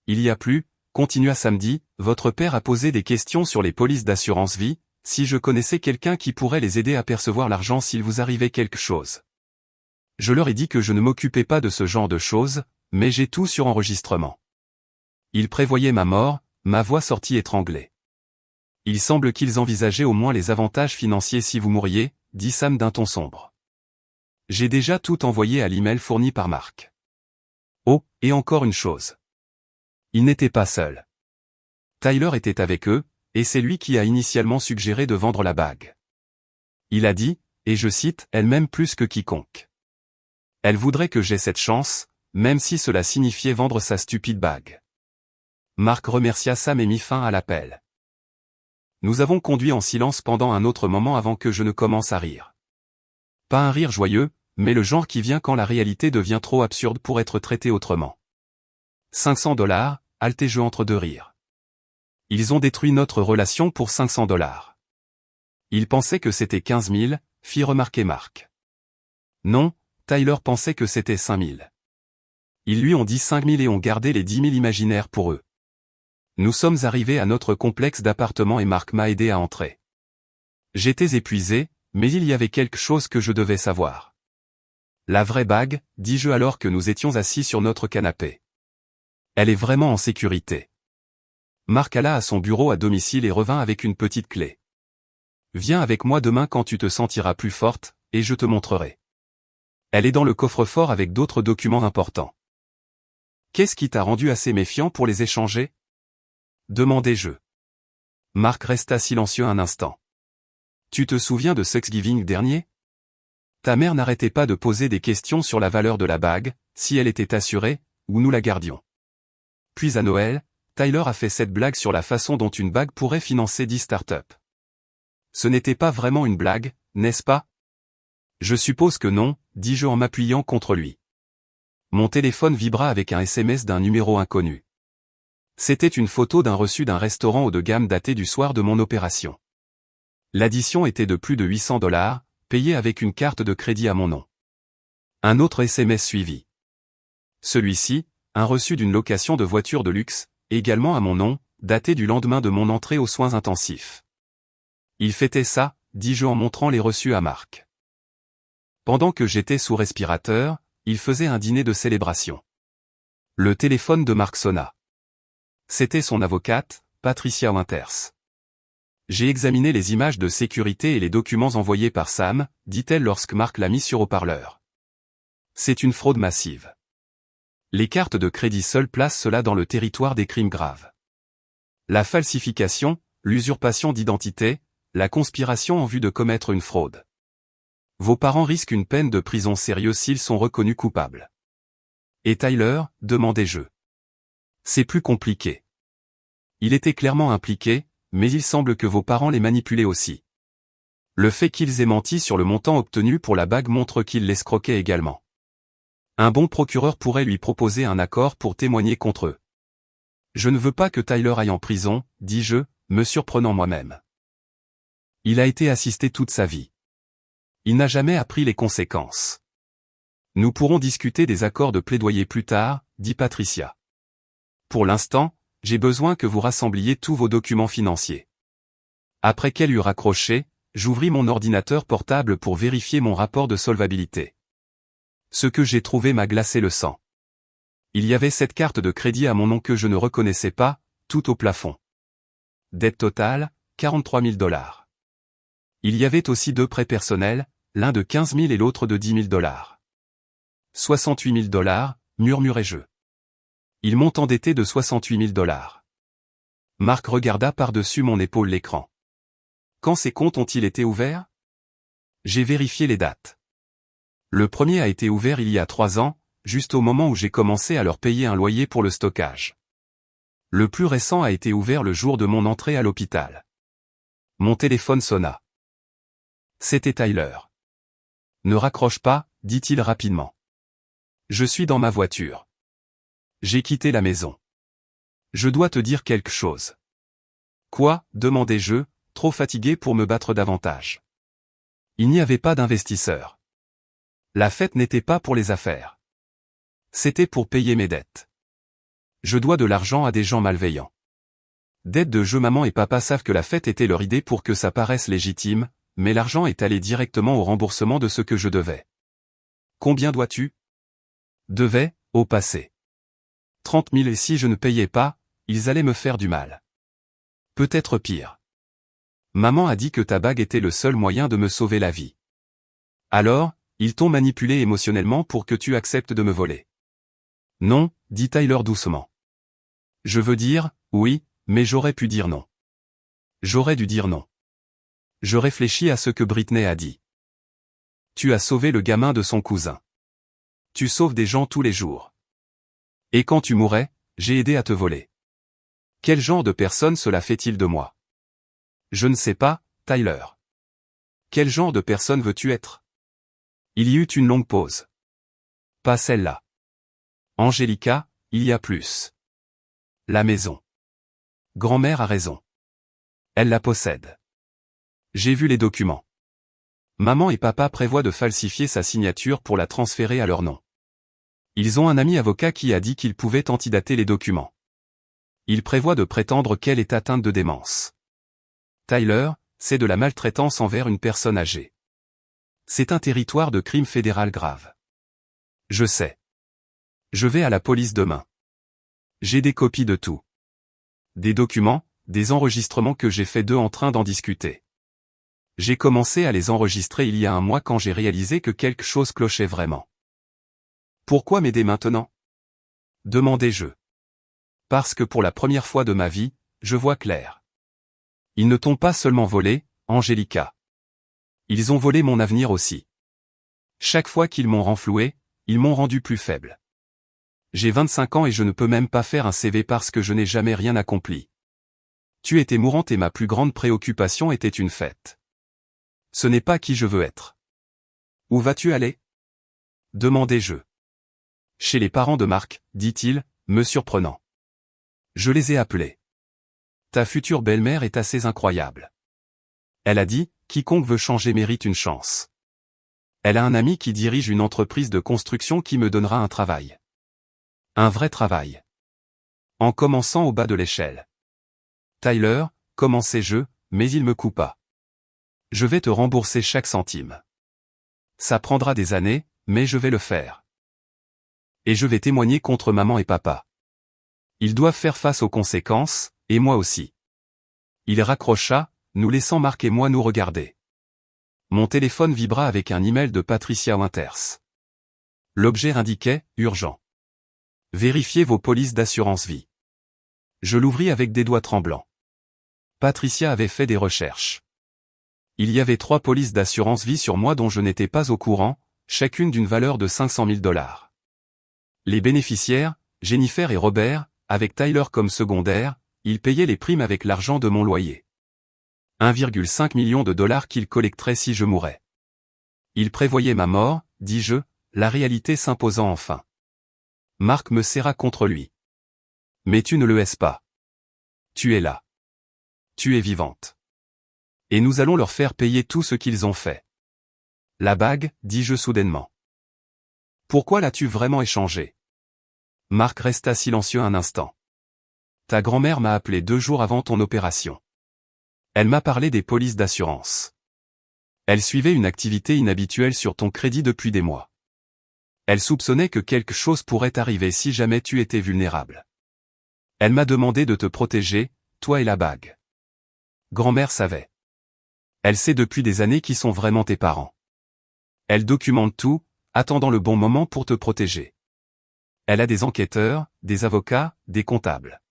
Il y a plus, continua Samedi, votre père a posé des questions sur les polices d'assurance vie, si je connaissais quelqu'un qui pourrait les aider à percevoir l'argent s'il vous arrivait quelque chose. Je leur ai dit que je ne m'occupais pas de ce genre de choses, mais j'ai tout sur enregistrement. Ils prévoyaient ma mort, ma voix sortit étranglée. Il semble qu'ils envisageaient au moins les avantages financiers si vous mouriez, dit Sam d'un ton sombre. J'ai déjà tout envoyé à l'email fourni par Marc. Oh, et encore une chose. Ils n'étaient pas seuls. Tyler était avec eux, et c'est lui qui a initialement suggéré de vendre la bague. Il a dit, et je cite, elle m'aime plus que quiconque. Elle voudrait que j'aie cette chance, même si cela signifiait vendre sa stupide bague. Marc remercia Sam et mit fin à l'appel. Nous avons conduit en silence pendant un autre moment avant que je ne commence à rire. Pas un rire joyeux, mais le genre qui vient quand la réalité devient trop absurde pour être traitée autrement. 500 $, haltai-je entre deux rires. Ils ont détruit notre relation pour 500 $. Ils pensaient que c'était 15 000, fit remarquer Marc. Non, Tyler pensait que c'était 5 000. Ils lui ont dit 5 000 et ont gardé les 10 000 imaginaires pour eux. Nous sommes arrivés à notre complexe d'appartements et Marc m'a aidé à entrer. J'étais épuisé, mais il y avait quelque chose que je devais savoir. La vraie bague, dis-je alors que nous étions assis sur notre canapé. Elle est vraiment en sécurité. Marc alla à son bureau à domicile et revint avec une petite clé. Viens avec moi demain quand tu te sentiras plus forte, et je te montrerai. Elle est dans le coffre-fort avec d'autres documents importants. Qu'est-ce qui t'a rendu assez méfiant pour les échanger? Demandai-je. Marc resta silencieux un instant. Tu te souviens de Thanksgiving dernier? Ta mère n'arrêtait pas de poser des questions sur la valeur de la bague, si elle était assurée, ou nous la gardions. Puis à Noël, Tyler a fait cette blague sur la façon dont une bague pourrait financer 10 startups. Ce n'était pas vraiment une blague, n'est-ce pas? Je suppose que non, dis-je en m'appuyant contre lui. Mon téléphone vibra avec un SMS d'un numéro inconnu. C'était une photo d'un reçu d'un restaurant haut de gamme daté du soir de mon opération. L'addition était de plus de 800 $, payée avec une carte de crédit à mon nom. Un autre SMS suivit. Celui-ci, un reçu d'une location de voiture de luxe, également à mon nom, daté du lendemain de mon entrée aux soins intensifs. Il fêtait ça, dis-je en montrant les reçus à Marc. Pendant que j'étais sous respirateur, il faisait un dîner de célébration. Le téléphone de Marc sonna. C'était son avocate, Patricia Winters. J'ai examiné les images de sécurité et les documents envoyés par Sam, dit-elle lorsque Marc l'a mis sur haut-parleur. C'est une fraude massive. Les cartes de crédit seules placent cela dans le territoire des crimes graves. La falsification, l'usurpation d'identité, la conspiration en vue de commettre une fraude. Vos parents risquent une peine de prison sérieuse s'ils sont reconnus coupables. Et Tyler, demandai-je. C'est plus compliqué. Il était clairement impliqué, mais il semble que vos parents les manipulaient aussi. Le fait qu'ils aient menti sur le montant obtenu pour la bague montre qu'ils l'escroquaient également. Un bon procureur pourrait lui proposer un accord pour témoigner contre eux. Je ne veux pas que Tyler aille en prison, dis-je, me surprenant moi-même. Il a été assisté toute sa vie. Il n'a jamais appris les conséquences. Nous pourrons discuter des accords de plaidoyer plus tard, dit Patricia. Pour l'instant, j'ai besoin que vous rassembliez tous vos documents financiers. Après qu'elle eut raccroché, j'ouvris mon ordinateur portable pour vérifier mon rapport de solvabilité. Ce que j'ai trouvé m'a glacé le sang. Il y avait cette carte de crédit à mon nom que je ne reconnaissais pas, tout au plafond. Dette totale, 43 000 $. Il y avait aussi 2 prêts personnels, l'un de 15 000 et l'autre de 10 000 $. 68 000 $, murmurai-je. Ils m'ont endetté de 68 000 $. Marc regarda par-dessus mon épaule l'écran. Quand ces comptes ont-ils été ouverts? J'ai vérifié les dates. Le premier a été ouvert il y a 3 ans, juste au moment où j'ai commencé à leur payer un loyer pour le stockage. Le plus récent a été ouvert le jour de mon entrée à l'hôpital. Mon téléphone sonna. C'était Tyler. Ne raccroche pas, dit-il rapidement. Je suis dans ma voiture. J'ai quitté la maison. Je dois te dire quelque chose. Quoi, demandai-je, trop fatigué pour me battre davantage. Il n'y avait pas d'investisseur. La fête n'était pas pour les affaires. C'était pour payer mes dettes. Je dois de l'argent à des gens malveillants. Dettes de jeu, maman et papa savent que la fête était leur idée pour que ça paraisse légitime, mais l'argent est allé directement au remboursement de ce que je devais. Combien dois-tu? Devais, au passé. 30 000 et si je ne payais pas, ils allaient me faire du mal. Peut-être pire. Maman a dit que ta bague était le seul moyen de me sauver la vie. Alors, ils t'ont manipulé émotionnellement pour que tu acceptes de me voler. Non, dit Tyler doucement. Je veux dire, oui, mais j'aurais pu dire non. J'aurais dû dire non. Je réfléchis à ce que Britney a dit. Tu as sauvé le gamin de son cousin. Tu sauves des gens tous les jours. Et quand tu mourrais, j'ai aidé à te voler. Quel genre de personne cela fait-il de moi? Je ne sais pas, Tyler. Quel genre de personne veux-tu être? Il y eut une longue pause. Pas celle-là. Angelica, il y a plus. La maison. Grand-mère a raison. Elle la possède. J'ai vu les documents. Maman et papa prévoient de falsifier sa signature pour la transférer à leur nom. Ils ont un ami avocat qui a dit qu'il pouvait antidater les documents. Il prévoit de prétendre qu'elle est atteinte de démence. Tyler, c'est de la maltraitance envers une personne âgée. C'est un territoire de crime fédéral grave. Je sais. Je vais à la police demain. J'ai des copies de tout. Des documents, des enregistrements que j'ai fait d'eux en train d'en discuter. J'ai commencé à les enregistrer il y a un mois quand j'ai réalisé que quelque chose clochait vraiment. Pourquoi m'aider maintenant? Demandai-je. Parce que pour la première fois de ma vie, je vois clair. Ils ne t'ont pas seulement volé, Angelica. Ils ont volé mon avenir aussi. Chaque fois qu'ils m'ont renfloué, ils m'ont rendu plus faible. J'ai 25 ans et je ne peux même pas faire un CV parce que je n'ai jamais rien accompli. Tu étais mourante et ma plus grande préoccupation était une fête. Ce n'est pas qui je veux être. Où vas-tu aller? Demandai-je. Chez les parents de Marc, dit-il, me surprenant. Je les ai appelés. Ta future belle-mère est assez incroyable. Elle a dit, quiconque veut changer mérite une chance. Elle a un ami qui dirige une entreprise de construction qui me donnera un travail. Un vrai travail. En commençant au bas de l'échelle. Tyler, commençai-je, mais il me coupa. Je vais te rembourser chaque centime. Ça prendra des années, mais je vais le faire. Et je vais témoigner contre maman et papa. Ils doivent faire face aux conséquences, et moi aussi. Il raccrocha, nous laissant Marc et moi nous regarder. Mon téléphone vibra avec un email de Patricia Winters. L'objet indiquait « Urgent. Vérifiez vos polices d'assurance vie ». Je l'ouvris avec des doigts tremblants. Patricia avait fait des recherches. Il y avait 3 polices d'assurance vie sur moi dont je n'étais pas au courant, chacune d'une valeur de 500 000 $. Les bénéficiaires, Jennifer et Robert, avec Tyler comme secondaire, ils payaient les primes avec l'argent de mon loyer. 1,5 million de dollars qu'il collecterait si je mourais. Il prévoyait ma mort, dis-je, la réalité s'imposant enfin. Marc me serra contre lui. Mais tu ne le hais pas. Tu es là. Tu es vivante. Et nous allons leur faire payer tout ce qu'ils ont fait. La bague, dis-je soudainement. Pourquoi l'as-tu vraiment échangée? Marc resta silencieux un instant. Ta grand-mère m'a appelé 2 jours avant ton opération. Elle m'a parlé des polices d'assurance. Elle suivait une activité inhabituelle sur ton crédit depuis des mois. Elle soupçonnait que quelque chose pourrait arriver si jamais tu étais vulnérable. Elle m'a demandé de te protéger, toi et la bague. Grand-mère savait. Elle sait depuis des années qui sont vraiment tes parents. Elle documente tout, attendant le bon moment pour te protéger. Elle a des enquêteurs, des avocats, des comptables.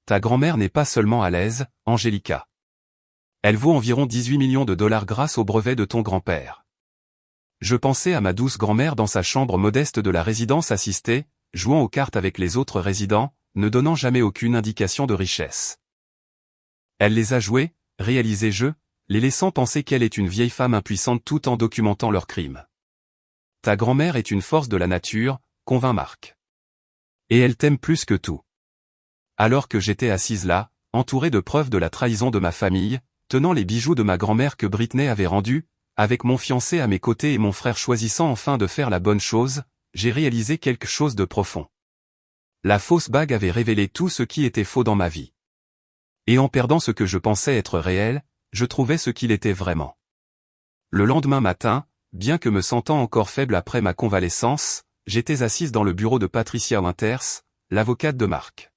Ta grand-mère n'est pas seulement à l'aise, Angelica. Elle vaut environ 18 millions de dollars grâce au brevet de ton grand-père. Je pensais à ma douce grand-mère dans sa chambre modeste de la résidence assistée, jouant aux cartes avec les autres résidents, ne donnant jamais aucune indication de richesse. Elle les a joués, réalisais-je, les laissant penser qu'elle est une vieille femme impuissante tout en documentant leurs crimes. Ta grand-mère est une force de la nature, convint Marc. Et elle t'aime plus que tout. Alors que j'étais assise là, entourée de preuves de la trahison de ma famille, tenant les bijoux de ma grand-mère que Britney avait rendus, avec mon fiancé à mes côtés et mon frère choisissant enfin de faire la bonne chose, j'ai réalisé quelque chose de profond. La fausse bague avait révélé tout ce qui était faux dans ma vie. Et en perdant ce que je pensais être réel, je trouvais ce qu'il était vraiment. Le lendemain matin, bien que me sentant encore faible après ma convalescence, j'étais assise dans le bureau de Patricia Winters, l'avocate de Marc.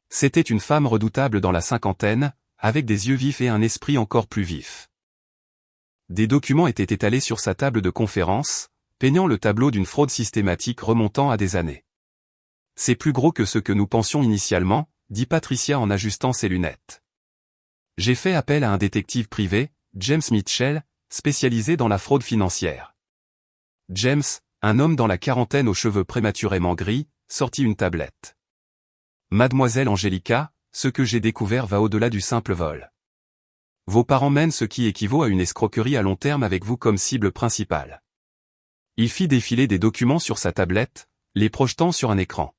C'était une femme redoutable dans la cinquantaine, avec des yeux vifs et un esprit encore plus vif. Des documents étaient étalés sur sa table de conférence, peignant le tableau d'une fraude systématique remontant à des années. C'est plus gros que ce que nous pensions initialement, dit Patricia en ajustant ses lunettes. J'ai fait appel à un détective privé, James Mitchell, spécialisé dans la fraude financière. James, un homme dans la quarantaine aux cheveux prématurément gris, sortit une tablette. Mademoiselle Angelica, ce que j'ai découvert va au-delà du simple vol. Vos parents mènent ce qui équivaut à une escroquerie à long terme avec vous comme cible principale. Il fit défiler des documents sur sa tablette, les projetant sur un écran.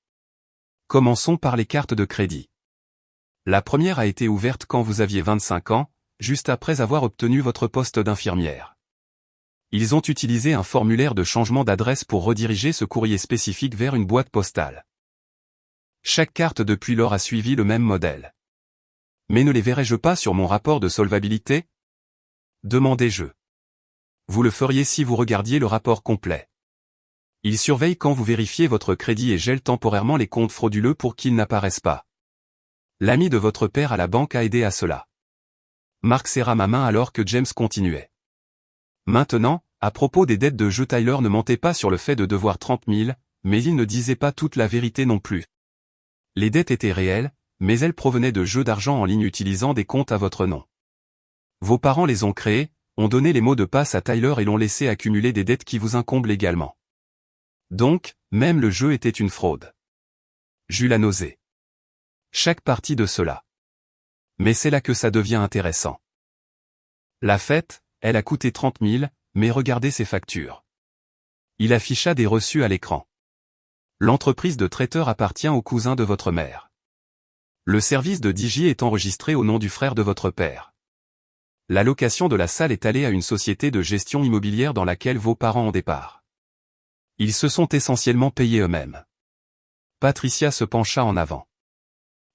Commençons par les cartes de crédit. La première a été ouverte quand vous aviez 25 ans, juste après avoir obtenu votre poste d'infirmière. Ils ont utilisé un formulaire de changement d'adresse pour rediriger ce courrier spécifique vers une boîte postale. Chaque carte depuis lors a suivi le même modèle. Mais ne les verrai-je pas sur mon rapport de solvabilité? Demandai-je. Vous le feriez si vous regardiez le rapport complet. Ils surveillent quand vous vérifiez votre crédit et gèlent temporairement les comptes frauduleux pour qu'ils n'apparaissent pas. L'ami de votre père à la banque a aidé à cela. Marc serra ma main alors que James continuait. Maintenant, à propos des dettes de jeu, Tyler ne mentait pas sur le fait de devoir 30 000, mais il ne disait pas toute la vérité non plus. Les dettes étaient réelles, mais elles provenaient de jeux d'argent en ligne utilisant des comptes à votre nom. Vos parents les ont créés, ont donné les mots de passe à Tyler et l'ont laissé accumuler des dettes qui vous incombent légalement. Donc, même le jeu était une fraude. J'eus la nausée. Chaque partie de cela. Mais c'est là que ça devient intéressant. La fête, elle a coûté 30 000, mais regardez ses factures. Il afficha des reçus à l'écran. L'entreprise de traiteur appartient au cousin de votre mère. Le service de DJ est enregistré au nom du frère de votre père. La location de la salle est allée à une société de gestion immobilière dans laquelle vos parents ont des parts. Ils se sont essentiellement payés eux-mêmes. Patricia se pencha en avant.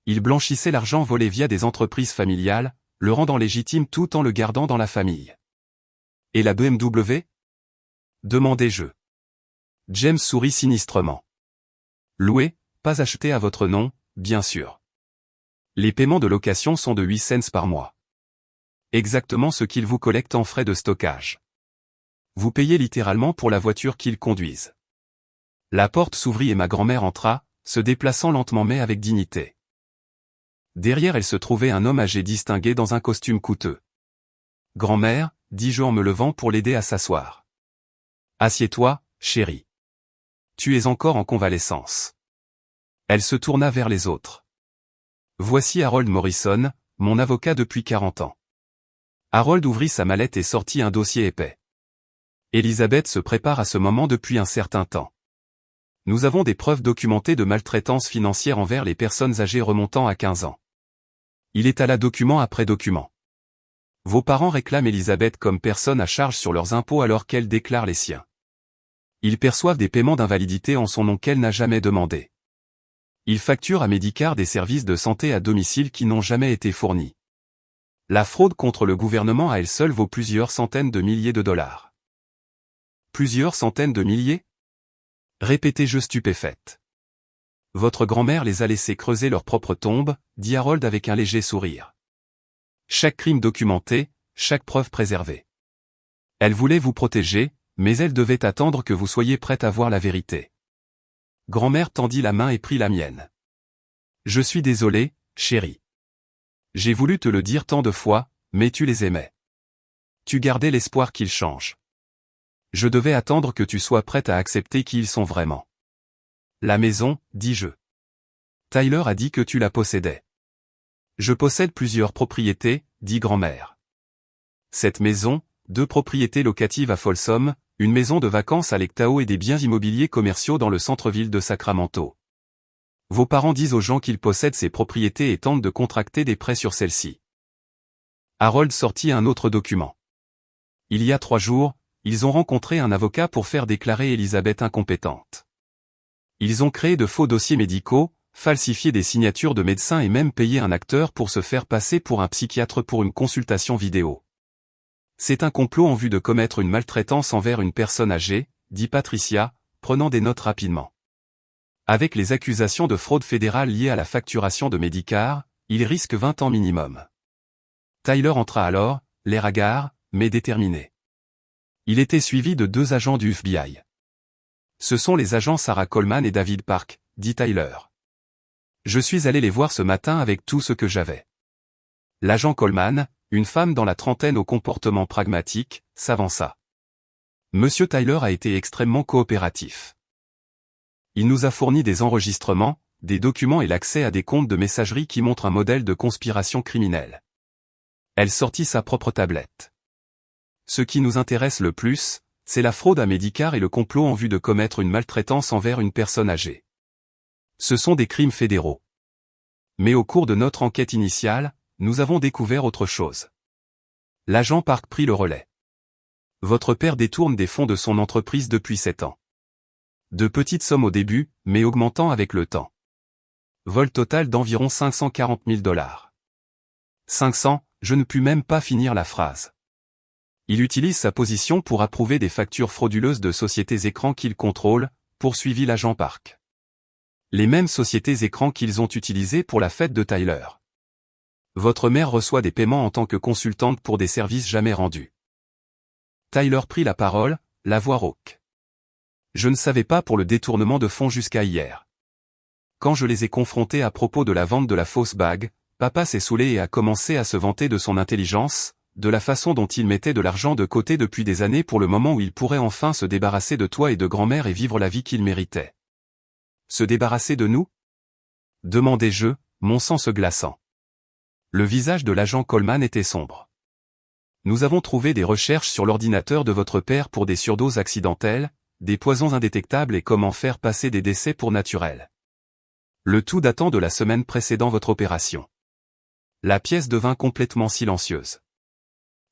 Ils blanchissaient l'argent volé via des entreprises familiales, le rendant légitime tout en le gardant dans la famille. Et la BMW? Demandai-je. James sourit sinistrement. Loué, pas acheté à votre nom, bien sûr. Les paiements de location sont de 8 cents par mois. Exactement ce qu'ils vous collectent en frais de stockage. Vous payez littéralement pour la voiture qu'ils conduisent. La porte s'ouvrit et ma grand-mère entra, se déplaçant lentement mais avec dignité. Derrière elle se trouvait un homme âgé distingué dans un costume coûteux. « Grand-mère » dis-je en me levant pour l'aider à s'asseoir. « Assieds-toi, chérie. Tu es encore en convalescence. » Elle se tourna vers les autres. « Voici Harold Morrison, mon avocat depuis 40 ans. Harold ouvrit sa mallette et sortit un dossier épais. Elisabeth se prépare à ce moment depuis un certain temps. Nous avons des preuves documentées de maltraitance financière envers les personnes âgées remontant à 15 ans. Il étala document après document. Vos parents réclament Elisabeth comme personne à charge sur leurs impôts alors qu'elle déclare les siens. Ils perçoivent des paiements d'invalidité en son nom qu'elle n'a jamais demandé. Ils facturent à Medicare des services de santé à domicile qui n'ont jamais été fournis. La fraude contre le gouvernement à elle seule vaut plusieurs centaines de milliers de dollars. Plusieurs centaines de milliers? Répétai-je stupéfaite. Votre grand-mère les a laissés creuser leur propre tombe, dit Harold avec un léger sourire. Chaque crime documenté, chaque preuve préservée. Elle voulait vous protéger, mais elle devait attendre que vous soyez prête à voir la vérité. Grand-mère tendit la main et prit la mienne. Je suis désolé, chérie. J'ai voulu te le dire tant de fois, mais tu les aimais. Tu gardais l'espoir qu'ils changent. Je devais attendre que tu sois prête à accepter qui ils sont vraiment. La maison, dis-je. Tyler a dit que tu la possédais. Je possède plusieurs propriétés, dit grand-mère. Cette maison, 2 propriétés locatives à Folsom, une maison de vacances à Lake Tahoe et des biens immobiliers commerciaux dans le centre-ville de Sacramento. Vos parents disent aux gens qu'ils possèdent ces propriétés et tentent de contracter des prêts sur celles-ci. Harold sortit un autre document. Il y a 3 jours, ils ont rencontré un avocat pour faire déclarer Elisabeth incompétente. Ils ont créé de faux dossiers médicaux, falsifié des signatures de médecins et même payé un acteur pour se faire passer pour un psychiatre pour une consultation vidéo. C'est un complot en vue de commettre une maltraitance envers une personne âgée, dit Patricia, prenant des notes rapidement. Avec les accusations de fraude fédérale liées à la facturation de Medicare, il risque 20 ans minimum. Tyler entra alors, l'air hagard, mais déterminé. Il était suivi de 2 agents du FBI. Ce sont les agents Sarah Coleman et David Park, dit Tyler. Je suis allé les voir ce matin avec tout ce que j'avais. L'agent Coleman, une femme dans la trentaine au comportement pragmatique, s'avança. Monsieur Tyler a été extrêmement coopératif. Il nous a fourni des enregistrements, des documents et l'accès à des comptes de messagerie qui montrent un modèle de conspiration criminelle. Elle sortit sa propre tablette. Ce qui nous intéresse le plus, c'est la fraude à Medicare et le complot en vue de commettre une maltraitance envers une personne âgée. Ce sont des crimes fédéraux. Mais au cours de notre enquête initiale, nous avons découvert autre chose. L'agent Park prit le relais. Votre père détourne des fonds de son entreprise depuis 7 ans. De petites sommes au début, mais augmentant avec le temps. Vol total d'environ 540 000 $. 500, je ne pus même pas finir la phrase. Il utilise sa position pour approuver des factures frauduleuses de sociétés écrans qu'il contrôle, poursuivit l'agent Park. Les mêmes sociétés écrans qu'ils ont utilisées pour la fête de Tyler. Votre mère reçoit des paiements en tant que consultante pour des services jamais rendus. Tyler prit la parole, la voix rauque. Je ne savais pas pour le détournement de fonds jusqu'à hier. Quand je les ai confrontés à propos de la vente de la fausse bague, papa s'est saoulé et a commencé à se vanter de son intelligence, de la façon dont il mettait de l'argent de côté depuis des années pour le moment où il pourrait enfin se débarrasser de toi et de grand-mère et vivre la vie qu'il méritait. Se débarrasser de nous? Demandai-je, mon sang se glaçant. Le visage de l'agent Coleman était sombre. Nous avons trouvé des recherches sur l'ordinateur de votre père pour des surdoses accidentelles, des poisons indétectables et comment faire passer des décès pour naturels. Le tout datant de la semaine précédant votre opération. La pièce devint complètement silencieuse.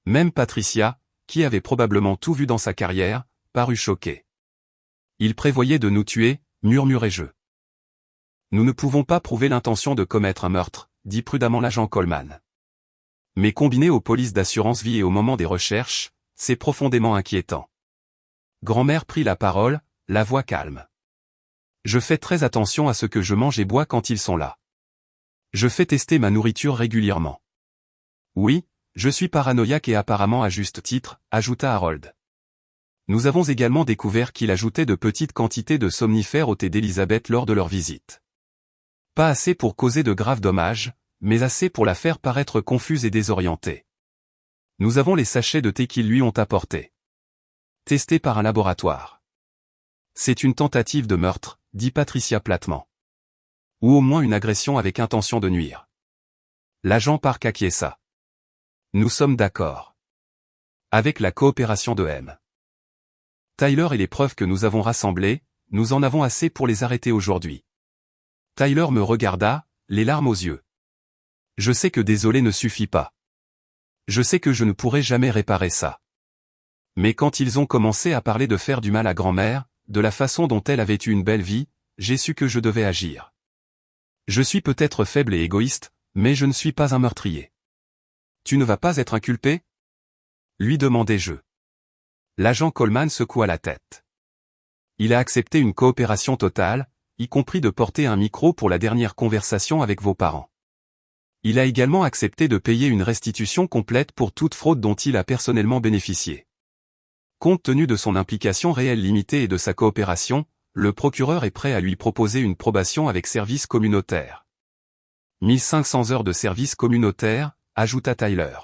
Même Patricia, qui avait probablement tout vu dans sa carrière, parut choquée. Il prévoyait de nous tuer, murmurai-je. Nous ne pouvons pas prouver l'intention de commettre un meurtre, dit prudemment l'agent Coleman. Mais combiné aux polices d'assurance vie et au moment des recherches, c'est profondément inquiétant. Grand-mère prit la parole, la voix calme. Je fais très attention à ce que je mange et bois quand ils sont là. Je fais tester ma nourriture régulièrement. Oui, je suis paranoïaque et apparemment à juste titre, ajouta Harold. Nous avons également découvert qu'il ajoutait de petites quantités de somnifères au thé d'Elisabeth lors de leur visite. Pas assez pour causer de graves dommages, mais assez pour la faire paraître confuse et désorientée. Nous avons les sachets de thé qu'ils lui ont apportés. Testés par un laboratoire. C'est une tentative de meurtre, dit Patricia platement. Ou au moins une agression avec intention de nuire. L'agent Park acquiesça. Nous sommes d'accord. Avec la coopération de M. Tyler et les preuves que nous avons rassemblées, nous en avons assez pour les arrêter aujourd'hui. Tyler me regarda, les larmes aux yeux. Je sais que désolé ne suffit pas. Je sais que je ne pourrai jamais réparer ça. Mais quand ils ont commencé à parler de faire du mal à grand-mère, de la façon dont elle avait eu une belle vie, j'ai su que je devais agir. Je suis peut-être faible et égoïste, mais je ne suis pas un meurtrier. Tu ne vas pas être inculpé ? Lui demandai-je. L'agent Coleman secoua la tête. Il a accepté une coopération totale, y compris de porter un micro pour la dernière conversation avec vos parents. Il a également accepté de payer une restitution complète pour toute fraude dont il a personnellement bénéficié. Compte tenu de son implication réelle limitée et de sa coopération, le procureur est prêt à lui proposer une probation avec service communautaire. 1500 heures de service communautaire, ajouta Tyler.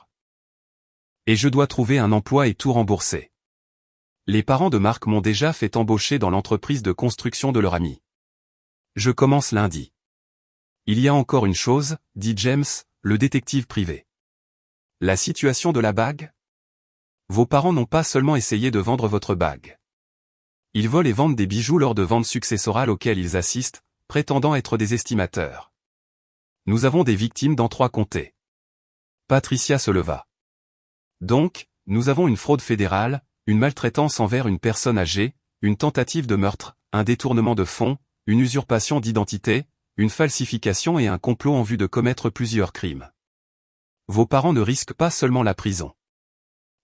Et je dois trouver un emploi et tout rembourser. Les parents de Mark m'ont déjà fait embaucher dans l'entreprise de construction de leur ami. Je commence lundi. Il y a encore une chose, dit James, le détective privé. La situation de la bague ? Vos parents n'ont pas seulement essayé de vendre votre bague. Ils volent et vendent des bijoux lors de ventes successorales auxquelles ils assistent, prétendant être des estimateurs. Nous avons des victimes dans 3 comtés. Patricia se leva. Donc, nous avons une fraude fédérale, une maltraitance envers une personne âgée, une tentative de meurtre, un détournement de fonds, une usurpation d'identité, une falsification et un complot en vue de commettre plusieurs crimes. Vos parents ne risquent pas seulement la prison.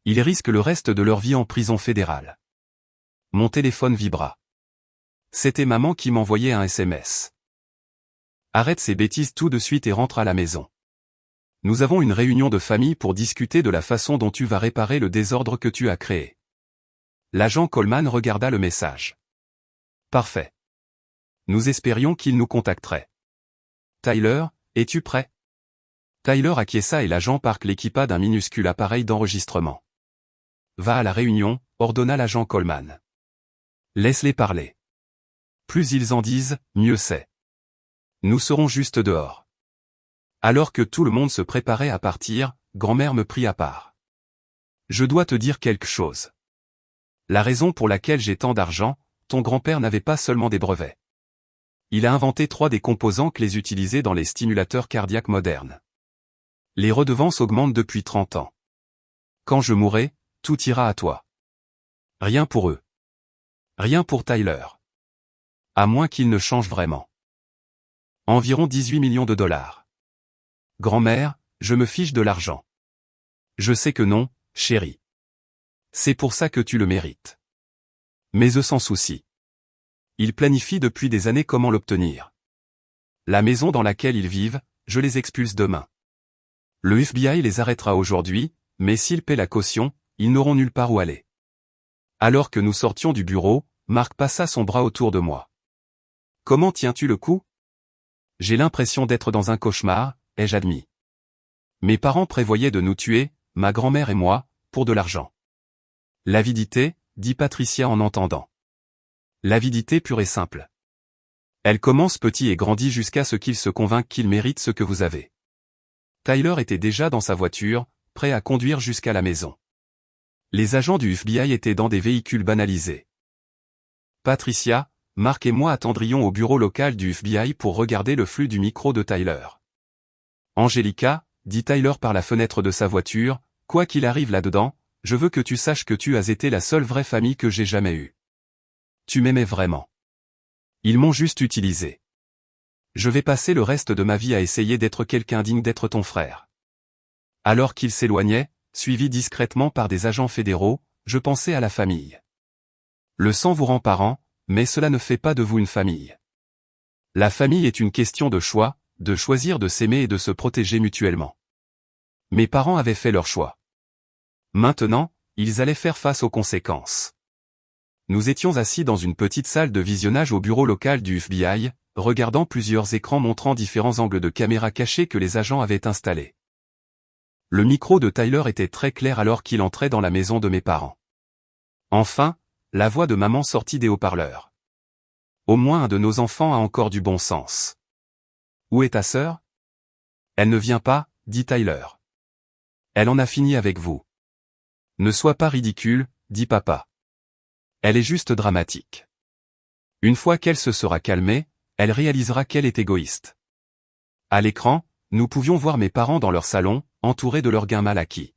Ils risquent le reste de leur vie en prison fédérale. Mon téléphone vibra. C'était maman qui m'envoyait un SMS. Arrête ces bêtises tout de suite et rentre à la maison. Nous avons une réunion de famille pour discuter de la façon dont tu vas réparer le désordre que tu as créé. L'agent Coleman regarda le message. Parfait. Nous espérions qu'il nous contacterait. Tyler, es-tu prêt ? Tyler acquiesça et l'agent Park l'équipa d'un minuscule appareil d'enregistrement. Va à la réunion, ordonna l'agent Coleman. Laisse-les parler. Plus ils en disent, mieux c'est. Nous serons juste dehors. Alors que tout le monde se préparait à partir, grand-mère me prit à part. Je dois te dire quelque chose. La raison pour laquelle j'ai tant d'argent, ton grand-père n'avait pas seulement des brevets. Il a inventé 3 des composants clés utilisés dans les stimulateurs cardiaques modernes. Les redevances augmentent depuis 30 ans. Quand je mourrai, tout ira à toi. Rien pour eux. Rien pour Tyler. À moins qu'il ne change vraiment. Environ 18 millions de dollars. Grand-mère, je me fiche de l'argent. Je sais que non, chérie. C'est pour ça que tu le mérites. Mais eux s'en soucient. Ils planifient depuis des années comment l'obtenir. La maison dans laquelle ils vivent, je les expulse demain. Le FBI les arrêtera aujourd'hui, mais s'ils paient la caution, ils n'auront nulle part où aller. Alors que nous sortions du bureau, Mark passa son bras autour de moi. Comment tiens-tu le coup ? J'ai l'impression d'être dans un cauchemar, ai-je admis. Mes parents prévoyaient de nous tuer, ma grand-mère et moi, pour de l'argent. L'avidité, dit Patricia en entendant. L'avidité pure et simple. Elle commence petit et grandit jusqu'à ce qu'ils se convainquent qu'ils méritent ce que vous avez. Tyler était déjà dans sa voiture, prêt à conduire jusqu'à la maison. Les agents du FBI étaient dans des véhicules banalisés. Patricia, Mark et moi attendrions au bureau local du FBI pour regarder le flux du micro de Tyler. Angelica, dit Tyler par la fenêtre de sa voiture, quoi qu'il arrive là-dedans, je veux que tu saches que tu as été la seule vraie famille que j'ai jamais eue. Tu m'aimais vraiment. Ils m'ont juste utilisé. Je vais passer le reste de ma vie à essayer d'être quelqu'un digne d'être ton frère. Alors qu'il s'éloignait, suivi discrètement par des agents fédéraux, je pensais à la famille. Le sang vous rend parents, mais cela ne fait pas de vous une famille. La famille est une question de choix, de choisir de s'aimer et de se protéger mutuellement. Mes parents avaient fait leur choix. Maintenant, ils allaient faire face aux conséquences. Nous étions assis dans une petite salle de visionnage au bureau local du FBI, regardant plusieurs écrans montrant différents angles de caméra cachés que les agents avaient installés. Le micro de Tyler était très clair alors qu'il entrait dans la maison de mes parents. Enfin, la voix de maman sortit des haut-parleurs. Au moins un de nos enfants a encore du bon sens. Où est ta sœur ? Elle ne vient pas, dit Tyler. Elle en a fini avec vous. Ne sois pas ridicule, dit papa. Elle est juste dramatique. Une fois qu'elle se sera calmée, elle réalisera qu'elle est égoïste. À l'écran, nous pouvions voir mes parents dans leur salon, entourés de leurs gains mal acquis.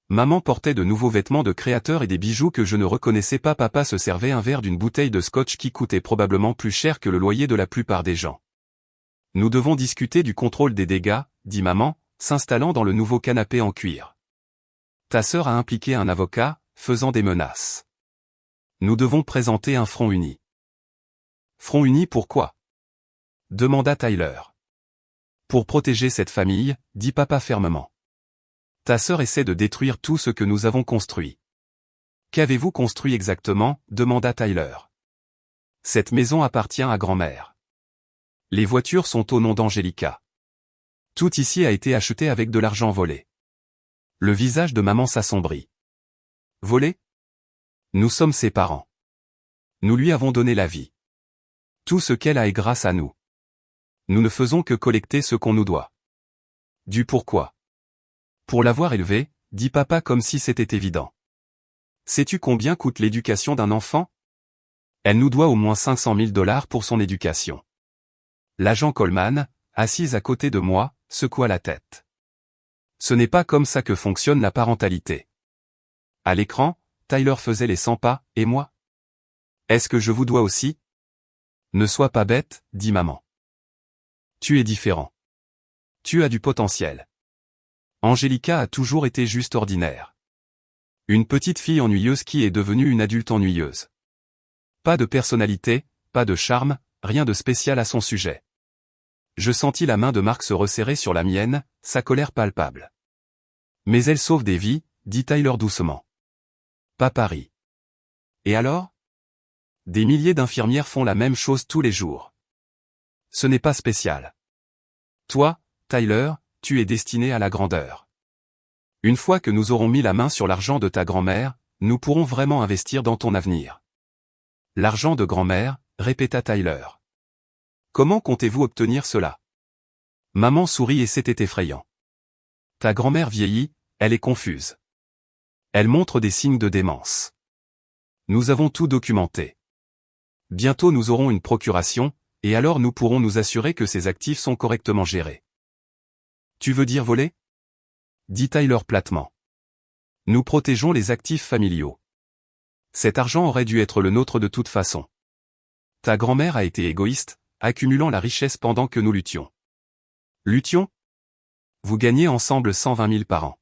Maman portait de nouveaux vêtements de créateur et des bijoux que je ne reconnaissais pas. Papa se servait un verre d'une bouteille de scotch qui coûtait probablement plus cher que le loyer de la plupart des gens. Nous devons discuter du contrôle des dégâts, dit maman, s'installant dans le nouveau canapé en cuir. Ta sœur a impliqué un avocat, faisant des menaces. Nous devons présenter un front uni. Front uni pourquoi? Demanda Tyler. Pour protéger cette famille, dit papa fermement. Ta sœur essaie de détruire tout ce que nous avons construit. Qu'avez-vous construit exactement? Demanda Tyler. Cette maison appartient à grand-mère. Les voitures sont au nom d'Angelica. Tout ici a été acheté avec de l'argent volé. Le visage de maman s'assombrit. Volé? Nous sommes ses parents. Nous lui avons donné la vie. Tout ce qu'elle a est grâce à nous. Nous ne faisons que collecter ce qu'on nous doit. Du pourquoi? Pour l'avoir élevée, dit papa comme si c'était évident. Sais-tu combien coûte l'éducation d'un enfant? Elle nous doit au moins 500 000 $ pour son éducation. L'agent Coleman, assise à côté de moi, secoua la tête. Ce n'est pas comme ça que fonctionne la parentalité. À l'écran, Tyler faisait les 100 pas, et moi? Est-ce que je vous dois aussi? Ne sois pas bête, dit maman. Tu es différent. Tu as du potentiel. Angelica a toujours été juste ordinaire. Une petite fille ennuyeuse qui est devenue une adulte ennuyeuse. Pas de personnalité, pas de charme, rien de spécial à son sujet. Je sentis la main de Marc se resserrer sur la mienne, sa colère palpable. Mais elle sauve des vies, dit Tyler doucement. Pas Paris. Et alors? Des milliers d'infirmières font la même chose tous les jours. Ce n'est pas spécial. Toi, Tyler, tu es destiné à la grandeur. Une fois que nous aurons mis la main sur l'argent de ta grand-mère, nous pourrons vraiment investir dans ton avenir. L'argent de grand-mère, répéta Tyler. Comment comptez-vous obtenir cela? Maman sourit et c'était effrayant. Ta grand-mère vieillit, elle est confuse. Elle montre des signes de démence. Nous avons tout documenté. Bientôt nous aurons une procuration, et alors nous pourrons nous assurer que ses actifs sont correctement gérés. Tu veux dire voler? Dit Tyler platement. Nous protégeons les actifs familiaux. Cet argent aurait dû être le nôtre de toute façon. Ta grand-mère a été égoïste, accumulant la richesse pendant que nous luttions. Luttions? Vous gagnez ensemble 120 000 par an.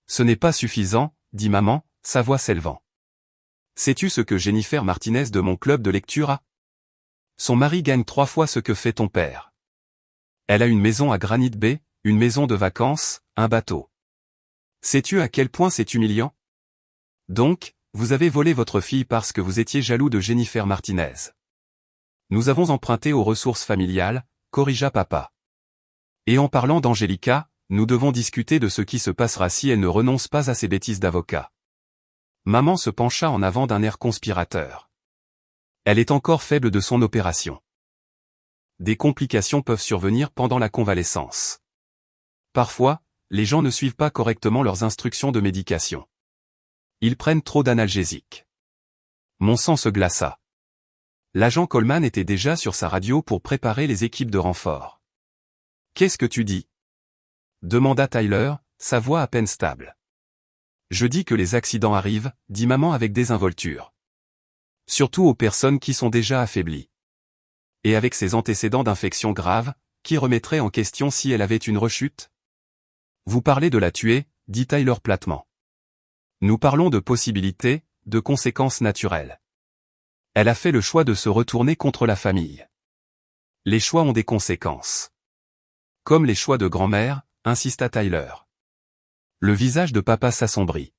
Ce n'est pas suffisant, dit maman, sa voix s'élevant. Sais-tu ce que Jennifer Martinez de mon club de lecture a? Son mari gagne 3 fois ce que fait ton père. Elle a une maison à Granite Bay, une maison de vacances, un bateau. Sais-tu à quel point c'est humiliant? Donc, vous avez volé votre fille parce que vous étiez jaloux de Jennifer Martinez. Nous avons emprunté aux ressources familiales, corrigea papa. Et en parlant d'Angelica, nous devons discuter de ce qui se passera si elle ne renonce pas à ses bêtises d'avocat. Maman se pencha en avant d'un air conspirateur. Elle est encore faible de son opération. Des complications peuvent survenir pendant la convalescence. Parfois, les gens ne suivent pas correctement leurs instructions de médication. Ils prennent trop d'analgésiques. Mon sang se glaça. L'agent Coleman était déjà sur sa radio pour préparer les équipes de renfort. Qu'est-ce que tu dis? Demanda Tyler, sa voix à peine stable. Je dis que les accidents arrivent, dit maman avec désinvolture. Surtout aux personnes qui sont déjà affaiblies. Et avec ses antécédents d'infection grave, qui remettrait en question si elle avait une rechute? Vous parlez de la tuer, dit Tyler platement. Nous parlons de possibilités, de conséquences naturelles. Elle a fait le choix de se retourner contre la famille. Les choix ont des conséquences. Comme les choix de grand-mère, insista Tyler. Le visage de papa s'assombrit.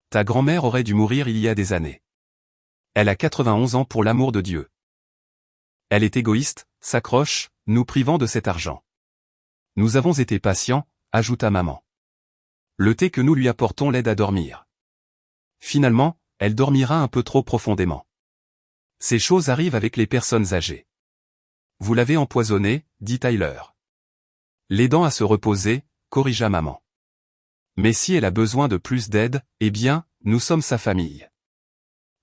Ta grand-mère aurait dû mourir il y a des années. Elle a 91 ans pour l'amour de Dieu. Elle est égoïste, s'accroche, nous privant de cet argent. Nous avons été patients, ajouta maman. Le thé que nous lui apportons l'aide à dormir. Finalement, elle dormira un peu trop profondément. Ces choses arrivent avec les personnes âgées. Vous l'avez empoisonnée, dit Tyler. L'aidant à se reposer, corrigea maman. Mais si elle a besoin de plus d'aide, eh bien, nous sommes sa famille.